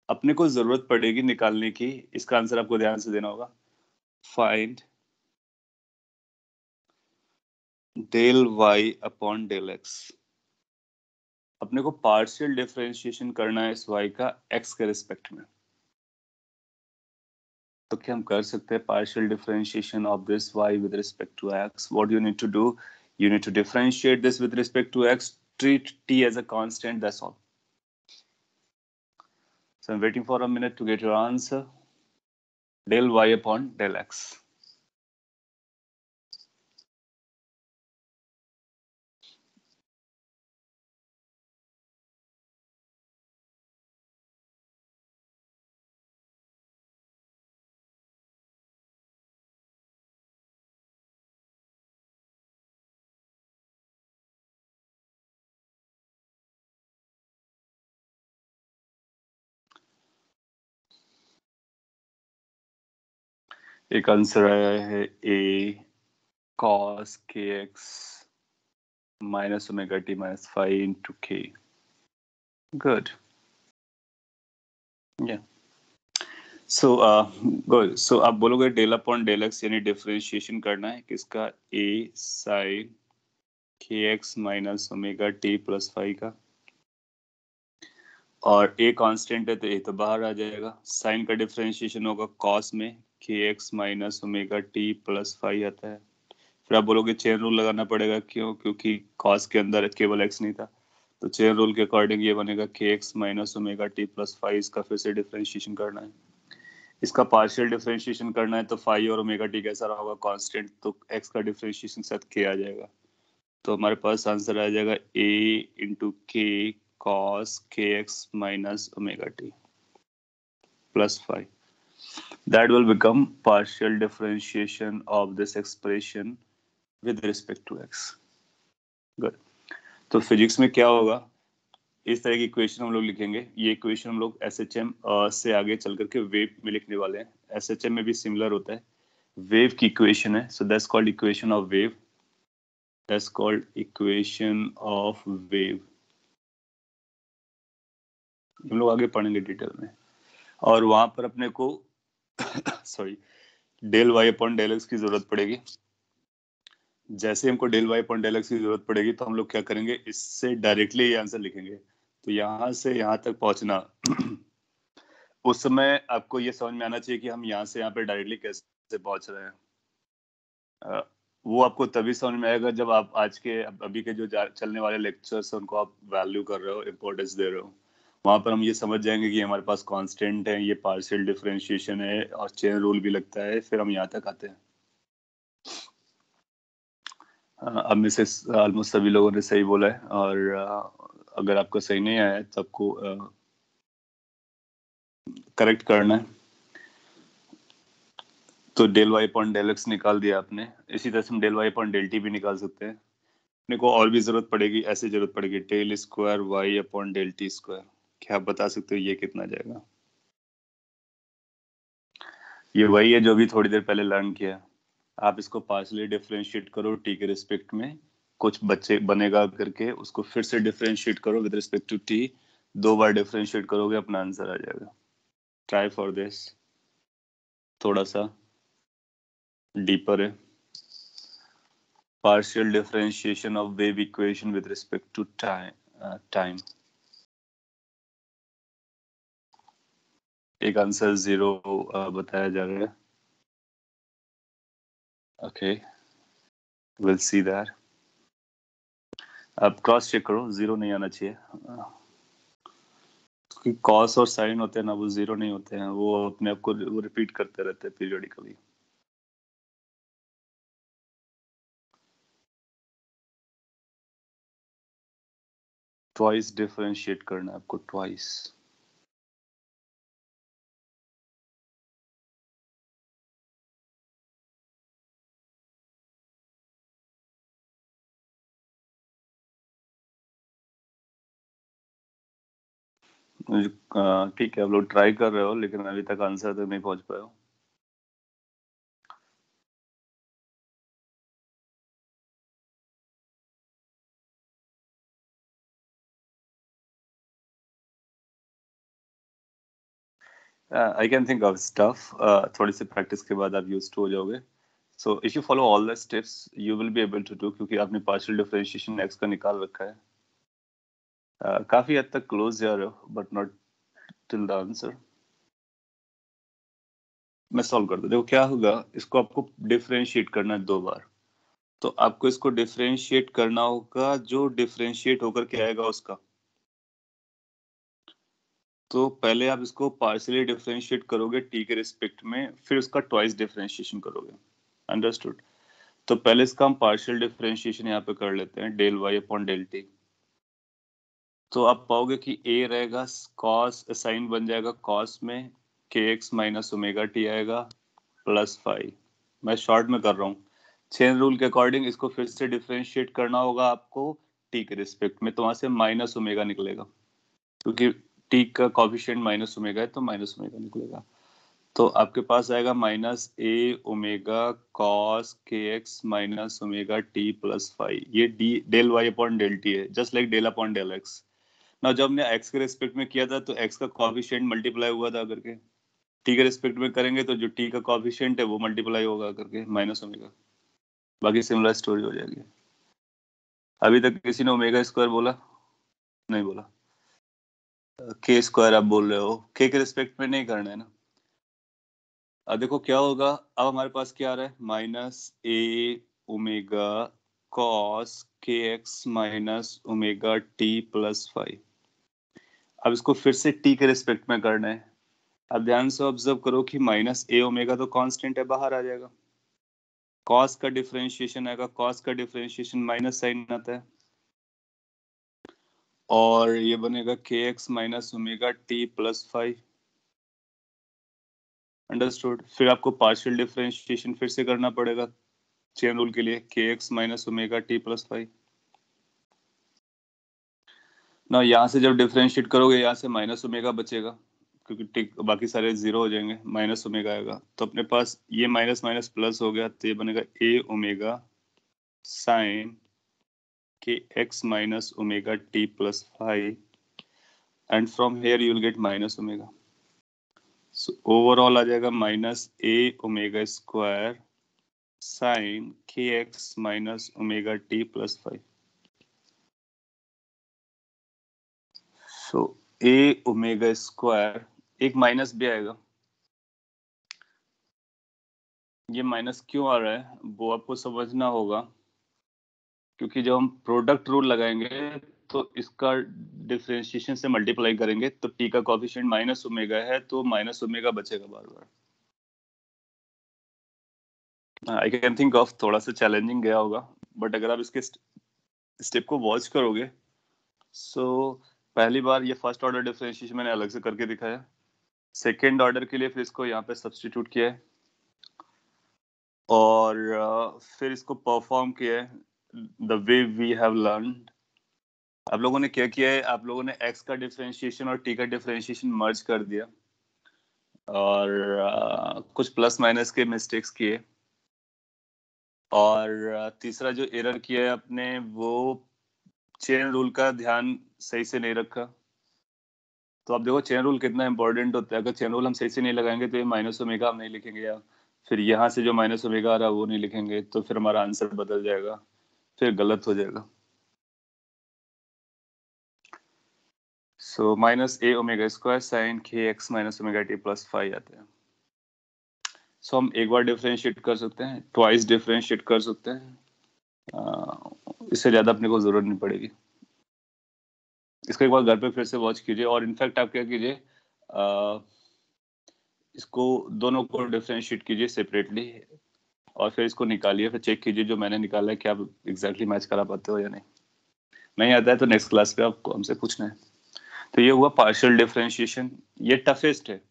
अपने को जरूरत पड़ेगी निकालने की, इसका आंसर आपको ध्यान से देना होगा। Find del y upon del x। अपने को पार्शियल डिफरेंशिएशन करना है इस y का x के रिस्पेक्ट में। तो क्या हम कर सकते हैं partial differentiation of this y with respect to x? What you need to do, you need to differentiate this with respect to x, treat t as a constant, that's all. So I'm waiting for a minute to get your answer. Del y upon del x. एक आंसर आया है a cos kx minus omega t minus phi into k. Good. Yeah. So good. So आप बोलोगे डेल अपॉन डेल एक्स, यानी डिफरेंशिएशन करना है किसका, a sin kx minus omega t plus five का, और a कांस्टेंट है तो a तो बाहर आ जाएगा। साइन का डिफरेंशिएशन होगा कॉस में, kx minus omega t plus five आता है। फिर आप बोलोगे चेन रूल लगाना पड़ेगा, क्यों, क्योंकि कॉस के अंदर केवल x नहीं था, तो चेन रूल के अकॉर्डिंग ये बनेगा kx minus omega t plus five. इसका फिर से डिफरेंशिएशन करना है, इसका पार्शियल डिफरेंशिएशन करना है, तो फाइव और ओमेगा t कैसा रहा होगा, कांस्टेंट, तो x का डिफरेंशिएशन साथ k आ जाएगा। तो हमारे पास आंसर आ जाएगा a इंटू के cos kx minus omega t plus 5. That will become partial differentiation of this expression with respect to x. Good. तो फिजिक्स में क्या होगा, इस तरह की इक्वेशन हम लोग लिखेंगे। ये इक्वेशन हम लोग SHM से आगे चल करके वेव में लिखने वाले हैं। SHM में भी सिमिलर होता है, वेव की इक्वेशन है। So that's called equation of wave, that's called equation of wave. हम लोग आगे पढ़ेंगे डिटेल में, और वहां पर अपने को sorry del y upon del x की जरूरत पड़ेगी। जैसे हमको del y upon del x की जरूरत पड़ेगी तो हम लोग क्या करेंगे, इससे डायरेक्टली ये आंसर लिखेंगे। तो यहाँ से यहाँ तक पहुंचना उस समय आपको ये समझ में आना चाहिए कि हम यहाँ से यहाँ पे डायरेक्टली कैसे पहुंच रहे हैं। वो आपको तभी समझ में आएगा जब आप आज के अभी के जो चलने वाले लेक्चर्स हैं उनको आप वैल्यू कर रहे हो, इंपॉर्टेंस दे रहे हो। वहां पर हम ये समझ जाएंगे कि हमारे पास कांस्टेंट है, ये पार्शियल डिफरेंशिएशन है, और चेन रूल भी लगता है। फिर हम यहाँ तक आते हैं। अब में से ऑलमोस्ट सभी लोगों ने सही बोला है, और अगर आपको सही नहीं आया है तो आपको करेक्ट करना है। तो del y upon del x निकाल दिया आपने। इसी तरह से हम del y upon del t भी निकाल सकते हैं। अपने को और भी जरूरत पड़ेगी, ऐसे जरूरत पड़ेगी del square y upon del t square. क्या आप बता सकते हो ये कितना जाएगा? ये वही है जो भी थोड़ी देर पहले लर्न किया। आप इसको पार्शियली डिफरेंशिएट करो टी के रिस्पेक्ट में, कुछ बच्चे बनेगा करके उसको फिर से डिफरेंशिएट करो विद रिस्पेक्ट टू टी। 2 बार डिफरेंशिएट करोगे अपना आंसर आ जाएगा। ट्राई फॉर दिस, थोड़ा सा डीपर है। partial differentiation of wave equation with respect to time. एक आंसर 0 बताया जा रहा है। Okay, will see that. अब क्रॉस चेक करो, 0 नहीं आना चाहिए। क्योंकि कॉस और साइन होते हैं ना, वो 0 नहीं होते हैं, वो अपने आप को वो रिपीट करते रहते हैं पीरियोडिकली। ट्वाइस डिफरेंशिएट करना है आपको, ट्वाइस। ठीक है, आप लोग ट्राई कर रहे हो लेकिन अभी तक आंसर तक नहीं पहुंच पाए हो। I can think of stuff. थोड़ी सी प्रैक्टिस के बाद आप यूज्ड हो जाओगे। So if you follow all the steps, you will be able to do, क्योंकि आपने partial differentiation x का निकाल रखा है। काफी हद तक क्लोज जा रहे हो, but not till the answer. मैं सॉल्व कर दूं। देखो क्या होगा, इसको आपको डिफरेंशिएट करना है 2 बार। तो आपको इसको डिफरेंशिएट करना होगा जो डिफरेंशिएट होकर के आएगा उसका। तो पहले आप इसको पार्शियली डिफरेंशिएट करोगे टी के रिस्पेक्ट में, फिर उसका ट्वाइस डिफरेंशिएशन करोगे। अंडरस्टूड? तो पहले इसका हम पार्शियल डिफरेंशिएशन यहाँ पे कर लेते हैं, del y upon del t. तो आप पाओगे कि a रहेगा cos, साइन बन जाएगा cos में, kx माइनस ओमेगा टी आएगा +5। मैं शॉर्ट में कर रहा हूँ। चेन रूल के अकॉर्डिंग इसको फिर से डिफरेंशिएट करना होगा आपको t के रिस्पेक्ट में, तो वहां से माइनस ओमेगा निकलेगा, क्योंकि t का कॉफिशिएंट माइनस ओमेगा है तो माइनस ओमेगा निकलेगा। तो आपके पास आएगा माइनस ए ओमेगा कॉस के एक्स माइनस ओमेगा टी +5। ये d del y upon del t है, just like del upon del x ना। जब हमने x के रिस्पेक्ट में किया था तो x का कॉफिशिएंट मल्टीप्लाई हुआ था करके, t के रिस्पेक्ट में करेंगे तो जो t का कॉफिशिएंट है वो मल्टीप्लाई होगा करके माइनस ओमेगा। बाकी सिमिलर स्टोरी हो जाएगी। अभी तक किसी ने ओमेगा स्क्वायर बोला? नहीं बोला। के स्क्वायर आप बोल रहे हो, के रिस्पेक्ट में नहीं करना है ना। अब देखो क्या होगा, अब हमारे पास क्या आ रहा है, माइनस ए ओमेगा कॉस के एक्स माइनस ओमेगा टी +5। अब इसको फिर से t के रिस्पेक्ट में करना है। अब ध्यान से ऑब्जर्व करो कि माइनस ए ओमेगा तो कांस्टेंट है, बाहर आ जाएगा। कॉस का डिफरेंशिएशन आएगा, कॉस का डिफरेंशिएशन माइनस साइन आता है, और ये बनेगा के x minus omega t +5। Understood? फिर आपको पार्शियल डिफरेंशिएशन फिर से करना पड़ेगा चेन रूल के लिए, के एक्स माइनस ओमेगा टी +5 ना। यहाँ से जब डिफरेंशिएट करोगे यहाँ से माइनस ओमेगा बचेगा, क्योंकि टिक बाकी सारे 0 हो जाएंगे, माइनस ओमेगा आएगा। तो अपने पास ये माइनस माइनस प्लस हो गया, तो ये बनेगा ए ओमेगा साइन के x minus omega t +5, and from here you will get minus omega. So overall आ जाएगा माइनस ए ओमेगा स्क्वायर साइन के x minus omega t +5। So A omega square, एक माइनस भी आएगा। ये माइनस क्यों आ रहा है वो आपको समझना होगा, क्योंकि जब हम प्रोडक्ट रूल लगाएंगे तो इसका डिफरेंशिएशन से मल्टीप्लाई करेंगे, तो टी का कॉफिशिएंट माइनस ओमेगा है तो माइनस ओमेगा बचेगा बार बार। आई कैन थिंक ऑफ, थोड़ा सा चैलेंजिंग गया होगा, बट अगर आप इसके स्टेप को वॉच करोगे, सो पहली बार ये फर्स्ट ऑर्डर डिफरेंशिएशन मैंने अलग से करके दिखाया, सेकेंड ऑर्डर के लिए फिर इसको यहाँ पे सब्स्टिट्यूट किया है, और फिर इसको परफॉर्म किया है the way we have learned. आप लोगों ने क्या किया है, आप लोगों ने x का डिफरेंशिएशन और t का डिफरेंशिएशन मर्ज कर दिया और कुछ प्लस माइनस के मिस्टेक्स किए। और तीसरा जो एरर किया है आपने, वो चेन रूल का ध्यान सही से नहीं रखा। तो आप देखो चेन रूल कितना इंपॉर्टेंट होता है। अगर चेन रूल हम सही से नहीं लगाएंगे तो ये माइनस ओमेगा हम नहीं लिखेंगे, या फिर यहाँ से जो माइनस ओमेगा आ रहा है वो नहीं लिखेंगे, तो फिर हमारा आंसर बदल जाएगा, फिर गलत हो जाएगा। सो माइनस ए ओमेगा स्क्वायर साइन के x minus omega t plus 5 आते हैं। सो हम एक बार डिफरेंशिएट कर सकते हैं, ट्वाइस डिफरेंशिएट कर सकते हैं, इससे ज्यादा अपने को जरूरत नहीं पड़ेगी। इसको एक बार घर पे फिर से वॉच कीजिए, और इनफैक्ट आप क्या कीजिए, इसको दोनों को डिफरेंशिएट कीजिए सेपरेटली, और फिर इसको निकालिए, फिर चेक कीजिए जो मैंने निकाला है क्या आप एग्जैक्टली मैच करा पाते हो या नहीं। नहीं आता है तो नेक्स्ट क्लास पे आपको हमसे पूछना है। तो ये हुआ पार्शियल डिफरेंशिएशन, ये टफेस्ट है।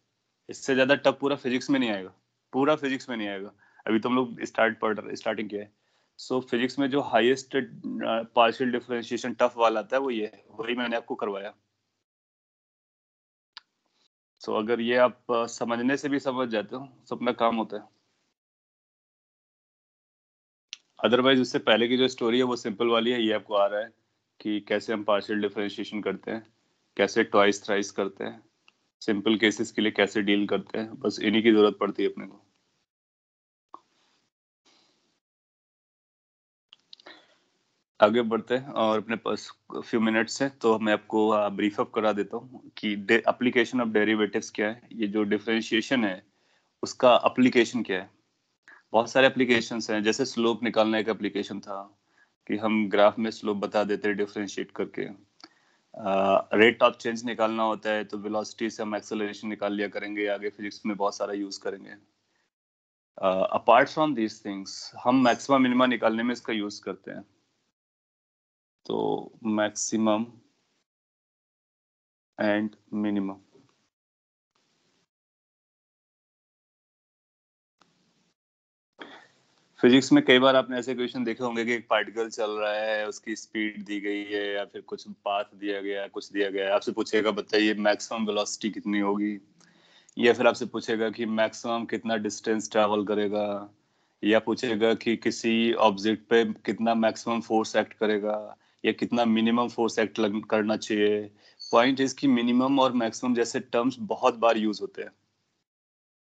इससे ज्यादा टफ पूरा फिजिक्स में नहीं आएगा, पूरा फिजिक्स में नहीं आएगा। अभी तुम लोग स्टार्टिंग किया है। सो फिजिक्स में जो हाईएस्ट पार्शियल डिफरेंशिएशन टफ वाला आता है वो ये है, वही मैंने आपको करवाया। सो अगर ये आप समझने से भी समझ जाते हो तो अपना काम होता है। अदरवाइज उससे पहले की जो स्टोरी है वो सिंपल वाली है, ये आपको आ रहा है कि कैसे हम पार्शियल डिफरेंशिएशन करते हैं, कैसे ट्वाइस थ्राइस करते हैं, सिंपल केसेस के लिए कैसे डील करते हैं, बस इन्हीं की जरूरत पड़ती है अपने को। आगे बढ़ते हैं और अपने पास फ्यू मिनट्स है, तो मैं आपको ब्रीफ अप करा देता हूँ कि एप्लीकेशन ऑफ डेरिवेटिव्स क्या है। ये जो डिफरेंशिएशन है उसका एप्लीकेशन क्या है। बहुत सारे एप्लीकेशंस हैं, जैसे स्लोप निकालना एक एप्लीकेशन था कि हम ग्राफ में स्लोप बता देते डिफरेंशिएट करके। रेट ऑफ चेंज निकालना होता है तो वेलोसिटी से हम एक्सेलरेशन निकाल लिया करेंगे, आगे फिजिक्स में बहुत सारा यूज करेंगे। अपार्ट फ्रॉम दीज थिंग्स हम मैक्सिमम मिनिमा निकालने में इसका यूज करते हैं। तो मैक्सिमम एंड मिनिमम, फिजिक्स में कई बार आपने ऐसे क्वेश्चन देखे होंगे कि एक पार्टिकल चल रहा है, उसकी स्पीड दी गई है या फिर कुछ पाथ दिया गया है, कुछ दिया गया है, आपसे पूछेगा बताइए मैक्सिमम वेलोसिटी कितनी होगी, या फिर आपसे पूछेगा कि मैक्सिमम कितना डिस्टेंस ट्रैवल करेगा, या पूछेगा कि किसी ऑब्जेक्ट पे कितना मैक्सिमम फोर्स एक्ट करेगा या कितना मिनिमम फोर्स एक्ट करना चाहिए। पॉइंट इज कि मिनिमम और मैक्सिमम जैसे टर्म्स बहुत बार यूज होते हैं,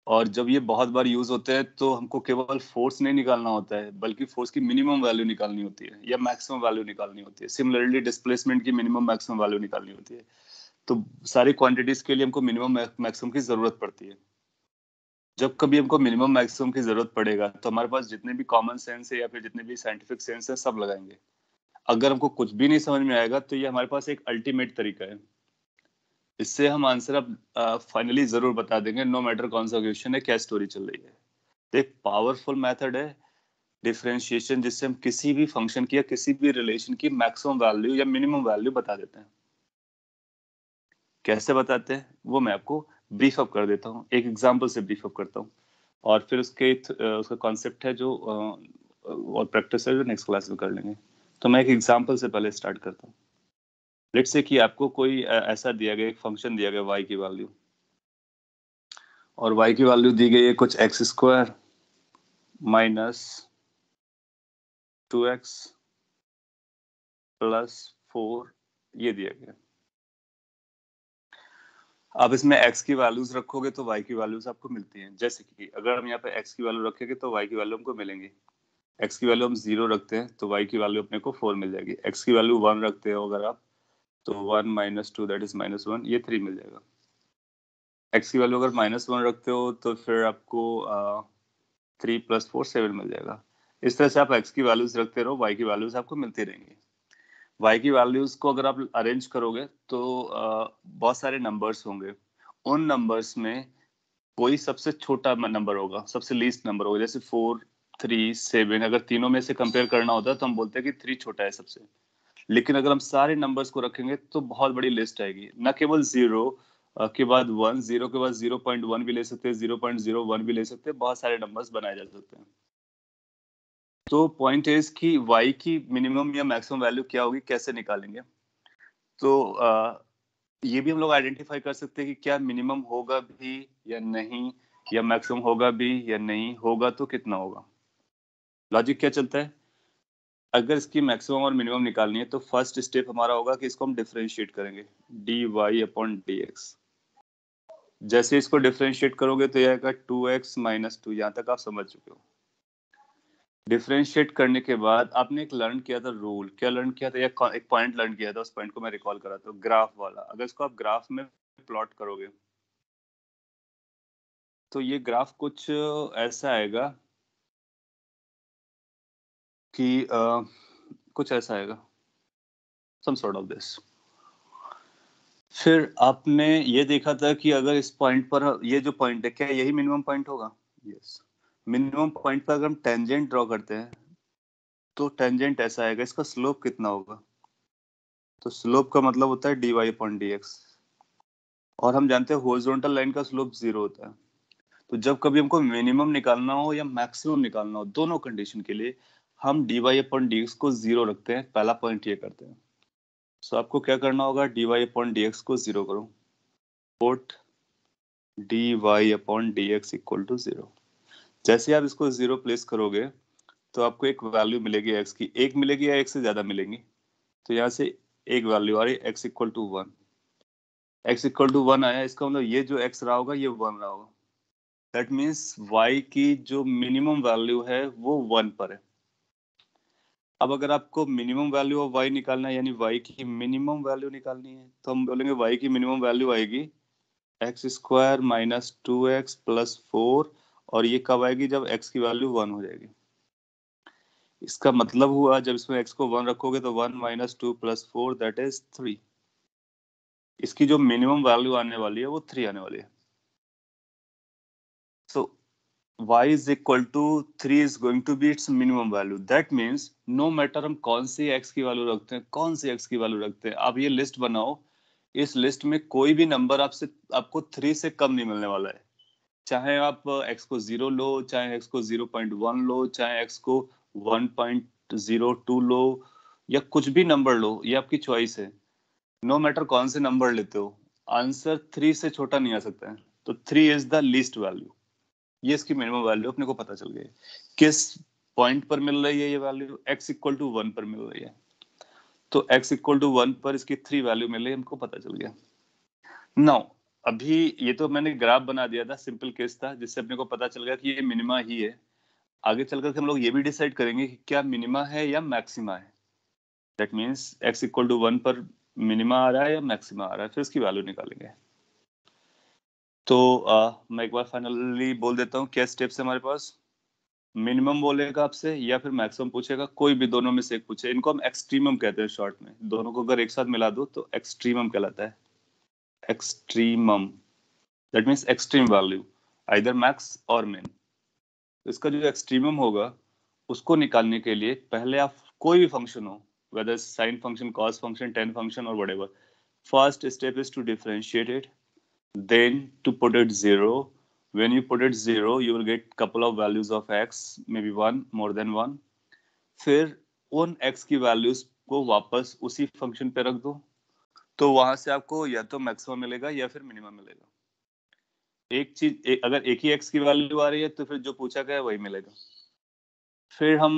और जब ये बहुत बार यूज होते हैं तो हमको केवल फोर्स नहीं निकालना होता है, बल्कि फोर्स की मिनिमम वैल्यू निकालनी होती है या मैक्सिमम वैल्यू निकालनी होती है। सिमिलरली डिस्प्लेसमेंट की मिनिमम मैक्सिमम वैल्यू निकालनी होती है। तो सारी क्वांटिटीज के लिए हमको मिनिमम मैक्सिमम की जरूरत पड़ती है। जब कभी हमको मिनिमम मैक्सिमम की जरूरत पड़ेगा तो हमारे पास जितने भी कॉमन सेंस है या फिर जितने भी साइंटिफिक सेंस है सब लगाएंगे। अगर हमको कुछ भी नहीं समझ में आएगा तो ये हमारे पास एक अल्टीमेट तरीका है, इससे हम आंसर अब फाइनली जरूर बता देंगे, नो मैटर कौन सा क्वेश्चन है, क्या स्टोरी चल रही है। एक पावरफुल मेथड है डिफरेंशिएशन, जिससे हम किसी भी फंक्शन की या किसी भी रिलेशन की मैक्सिमम वैल्यू या मिनिमम वैल्यू बता देते हैं। कैसे बताते हैं वो मैं आपको ब्रीफ अप कर देता हूँ, एक एग्जांपल से ब्रीफ अप करता हूँ, और फिर उसका कॉन्सेप्ट है जो और प्रैक्टिस है जो नेक्स्ट क्लास में कर लेंगे। तो मैं एक एग्जांपल से पहले स्टार्ट करता हूँ। लेट्स से कि आपको कोई ऐसा दिया गया, एक फंक्शन दिया गया y की वैल्यू, और y की वैल्यू दी गई है कुछ x square minus 2x plus 4, ये दिया गया। आप इसमें x की वैल्यूज रखोगे तो y की वैल्यूज आपको मिलती हैं। जैसे कि अगर हम यहाँ पे x की वैल्यू रखेंगे तो y की वैल्यू हमको मिलेंगी। x की वैल्यू हम 0 रखते हैं तो y की वैल्यू अपने को 4 मिल जाएगी। x की वैल्यू 1 रखते हो अगर आप, तो 1 माइनस 2 दैट इज माइनस 1, ये 3 मिल जाएगा। x की वैल्यू अगर माइनस 1 रखते हो तो फिर आपको 3 प्लस 4 7 मिल जाएगा। इस तरह से आप x की वैल्यूज रखते रहो, y की वैल्यूज आपको मिलती रहेंगी। y की वैल्यूज को अगर आप अरेंज करोगे तो बहुत सारे नंबर्स होंगे। उन नंबर्स में कोई सबसे छोटा नंबर होगा, सबसे लीस्ट नंबर होगा। जैसे 4 3 7, अगर तीनों में से कंपेयर करना होता है तो हम बोलते हैं कि 3 छोटा है सबसे। लेकिन अगर हम सारे नंबर्स को रखेंगे तो बहुत बड़ी लिस्ट आएगी। न केवल 0 के बाद 1, 0 के बाद 0.1 भी ले सकते हैं, 0.01 भी ले सकते हैं, बहुत सारे नंबर्स बनाए जा सकते हैं। तो पॉइंट इज कि y की मिनिमम या मैक्सिमम वैल्यू क्या होगी, कैसे निकालेंगे। तो ये भी हम लोग आइडेंटिफाई कर सकते हैं कि क्या मिनिमम होगा भी या नहीं, या मैक्सिमम होगा भी या नहीं, होगा तो कितना होगा। लॉजिक क्या चलता है, अगर इसकी मैक्सिमम और मिनिमम निकालनी है तो फर्स्ट स्टेप हमारा होगा कि इसको हम डिफरेंशिएट करेंगे dy/dx। जैसे इसको डिफरेंशिएट करोगे तो ये आएगा 2x - 2। यहाँ तक आप समझ चुके हो। डिफरेंशिएट करने के बाद आपने एक लर्न किया था रूल, क्या लर्न किया था, या एक पॉइंट लर्न किया था, उस पॉइंट को मैं रिकॉल कराता हूँ, ग्राफ वाला। अगर इसको आप ग्राफ में प्लॉट करोगे तो ये ग्राफ कुछ ऐसा आएगा कि कुछ ऐसा आएगा, सम सॉर्ट ऑफ दिस। फिर आपने ये देखा था कि अगर इस पॉइंट पर, ये जो पॉइंट है, क्या यही मिनिमम पॉइंट होगा? यस। मिनिमम पॉइंट पर अगर हम टेंजेंट ड्रॉ करते हैं तो टेंजेंट ऐसा आएगा, इसका स्लोप कितना होगा? तो स्लोप का मतलब होता है dy/dx, और हम जानते हैं हॉरिजॉन्टल लाइन का स्लोप 0 होता है। तो जब कभी हमको मिनिमम निकालना हो या मैक्सिमम निकालना हो, दोनों कंडीशन के लिए हम dy/dx को 0 रखते हैं। पहला पॉइंट ये करते हैं। सो आपको क्या करना होगा, dy/dx को 0 करो, पुट dy/dx इक्वल टू 0। जैसे आप इसको 0 प्लेस करोगे तो आपको एक वैल्यू मिलेगी x की, एक मिलेगी या एक से ज्यादा मिलेंगी। तो यहाँ से एक वैल्यू आ रही है x equal to 1। x equal to 1 आया, इसका मतलब ये जो x रहा होगा ये 1 रहा होगा। दैट मीन्स y की जो मिनिमम वैल्यू है वो 1 पर है। अब अगर आपको मिनिमम वैल्यू ऑफ y निकालना है, यानी y की मिनिमम वैल्यू निकालनी है, तो हम बोलेंगे y की मिनिमम वैल्यू आएगी x² - 2x + 4, और ये कब आएगी, जब x की वैल्यू 1 हो जाएगी। इसका मतलब हुआ जब इसमें x को 1 रखोगे तो 1 - 2 + 4 दैट इज 3। इसकी जो मिनिमम वैल्यू आने वाली है वो 3 आने वाली है। So y is equal to 3 is going to be its minimum value. That means no matter हम कौन सी x की वैल्यू रखते हैं, कौन सी x की वैल्यू रखते हैं, आप ये लिस्ट बनाओ, इस लिस्ट में कोई भी नंबर आपको 3 से कम नहीं मिलने वाला है। चाहे आप x को 0 लो, चाहे x को 0.1 लो, चाहे x को 1.02 लो, या कुछ भी नंबर लो, ये आपकी चॉइस है। नो मैटर कौन से नंबर लेते हो, आंसर 3 से छोटा नहीं आ सकता है। तो 3 इज द लीस्ट वैल्यू। ये इसकी मिनिमम वैल्यू अपने को पता चल गई। किस पॉइंट पर मिल रही है ये वैल्यू, x इक्वल टू 1 पर मिल रही है। तो x इक्वल टू 1 पर इसकी 3 वैल्यू मिल रही है, हमको पता चल गया। नाउ अभी ये तो मैंने ग्राफ बना दिया था, सिंपल केस था, जिससे अपने को पता चल गया कि ये मिनिमा ही है। आगे चलकर हम लोग ये भी डिसाइड करेंगे कि क्या मिनिमा है या मैक्सिमा है। That means x equal to 1 पर मिनिमा आ रहा है या मैक्सिमा आ रहा है, फिर इसकी वैल्यू निकालेंगे। तो मैं एक बार फाइनली बोल देता हूँ क्या स्टेप्स है हमारे पास। मिनिमम बोलेगा आपसे या फिर मैक्सिमम पूछेगा, कोई भी दोनों में से एक पूछे। इनको हम एक्सट्रीमम कहते हैं शॉर्ट में। दोनों को अगर एक साथ मिला दो तो एक्सट्रीमम कहलाता है। Extremum that means extreme value, either max और मिन। इसका जो एक्सट्रीमम होगा उसको निकालने के लिए पहले आप कोई भी फंक्शन हो, whether sine function, cos function, tan function और whatever, first step is to differentiate it, then to put it 0. When you put it 0 you will get couple of values of x, maybe 1, more than 1। फिर उन x की वैल्यूज को वापस उसी फंक्शन पे रख दो, तो वहां से आपको या तो मैक्सिमम मिलेगा या फिर मिनिमम मिलेगा। अगर एक ही x की वैल्यू आ रही है तो फिर जो पूछा गया है वही मिलेगा। फिर हम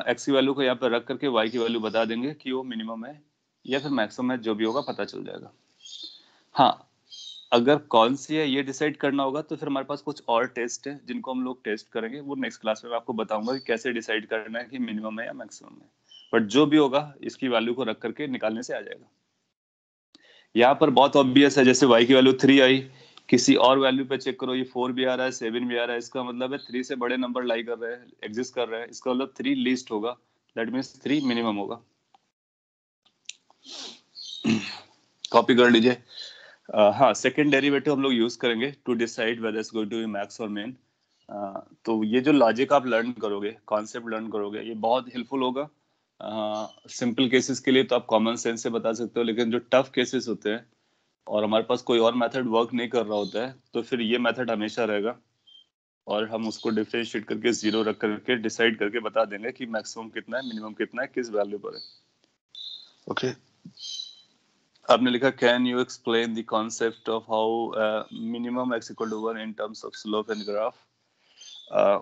x की वैल्यू को यहाँ पे रख करके y की वैल्यू बता देंगे कि वो मिनिमम है या फिर मैक्सिमम है, जो भी होगा पता चल जाएगा। हाँ, अगर कौन सी है ये डिसाइड करना होगा तो फिर हमारे पास कुछ और टेस्ट है जिनको हम लोग टेस्ट करेंगे। वो नेक्स्ट क्लास में मैं आपको बताऊंगा कि कैसे डिसाइड करना है कि मिनिमम है या मैक्सिमम है। बट जो भी होगा इसकी वैल्यू को रख करके निकालने से आ जाएगा। यहाँ पर बहुत ऑब्वियस है, जैसे y की वैल्यू 3 आई, किसी और वैल्यू पे चेक करो, ये 4 भी आ रहा है, 7 भी आ रहा है, इसका मतलब है 3 से बड़े नंबर लाई कर रहे हैं, एग्जिस्ट कर रहे हैं, इसका मतलब 3 लीस्ट होगा, दैट मीन्स 3 मिनिमम होगा। कॉपी कर लीजिए। हाँ, सेकेंड डेरिवेटिव हम लोग यूज करेंगे to decide whether it's going to be max और मिन। तो ये जो लॉजिक आप लर्न करोगे, कॉन्सेप्ट लर्न करोगे, ये बहुत हेल्पफुल होगा। सिंपल केसेस के लिए तो आप कॉमन सेंस से बता सकते हो, लेकिन जो टफ केसेस होते हैं और हमारे पास कोई और मेथड वर्क नहीं कर रहा होता है तो फिर ये मेथड हमेशा रहेगा। और हम उसको डिफरेंशिएट करके 0 रख करके डिसाइड करके बता देंगे कि मैक्सिमम कितना है, मिनिमम कितना है, किस वैल्यू पर है। ओके, आपने लिखा can you explain the concept of how minimum x equal to 1 in terms of slope and graph.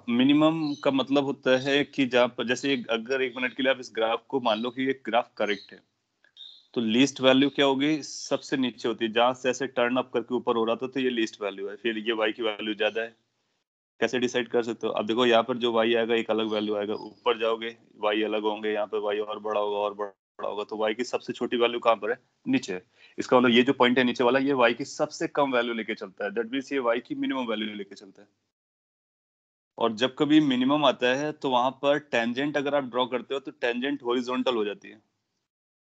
Minimum का मतलब होता है कि जहाँ पर जैसे अगर 1 मिनट के लिए आप इस ग्राफ को मान लो कि ये ग्राफ करेक्ट है, तो लीस्ट वैल्यू क्या होगी, सबसे नीचे होती है, जहां से ऐसे टर्न अप करके ऊपर हो रहा था तो ये लीस्ट वैल्यू है। फिर ये y की वैल्यू ज्यादा है, कैसे डिसाइड कर सकते हो? अब देखो यहाँ पर जो y आएगा एक अलग वैल्यू आएगा, ऊपर जाओगे y अलग होंगे, यहाँ पे y और बड़ा होगा और बड़ा होगा, तो y की सबसे छोटी वैल्यू कहाँ पर है, नीचे है। इसका मतलब ये जो पॉइंट है नीचे वाला, ये y की सबसे कम वैल्यू लेके चलता है, दैट मींस ये y की मिनिमम वैल्यू लेके चलता है। और जब कभी मिनिमम आता है तो वहां पर टेंजेंट अगर आप ड्रॉ करते हो तो टेंजेंट हॉरिजॉन्टल हो जाती है,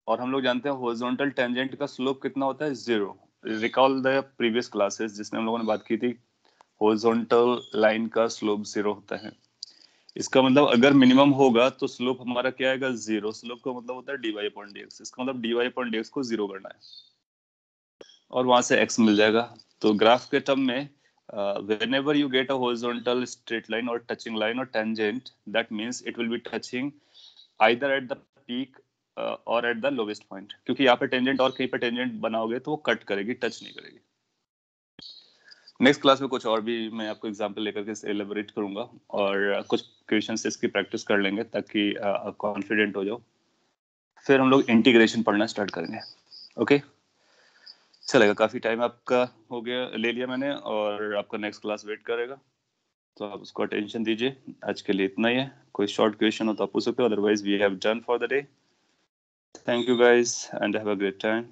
और हम लोग जानते हैं हॉरिजॉन्टल टेंजेंट का स्लोप कितना होता है, 0। रिकॉल द प्रीवियस क्लासेस जिसमें हम लोगों ने बात की थी, हॉरिजॉन्टल लाइन का स्लोप 0 होता है। इसका मतलब अगर मिनिमम होगा तो स्लोप हमारा क्या आएगा, 0। स्लोप का मतलब होता है dy अपॉन dx, इसका मतलब dy अपॉन dx को 0 करना है और वहां से x मिल जाएगा। तो ग्राफ के टर्म में whenever you get a horizontal straight line or touching line or tangent, that means it will be touching either at the peak और एट द लोवेस्ट पॉइंट, क्योंकि यहाँ पे टेंजेंट और कहीं पे टेंजेंट बनाओगे तो वो कट करेगी, टच नहीं करेगी। नेक्स्ट क्लास में कुछ और भी मैं आपको एग्जांपल लेकर के एलेबोरेट करूंगा और कुछ क्वेश्चंस इसकी प्रैक्टिस कर लेंगे ताकि कॉन्फिडेंट हो जाओ। फिर हम लोग इंटीग्रेशन पढ़ना स्टार्ट करेंगे। ओके, चलेगा, काफी टाइम आपका हो गया, ले लिया मैंने, और आपका नेक्स्ट क्लास वेट करेगा, तो आप उसको अटेंशन दीजिए। आज के लिए इतना ही है, कोई शॉर्ट क्वेश्चन हो तो आप पूछ सकते हो, otherwise we have done for the day. Thank you guys and have a great time.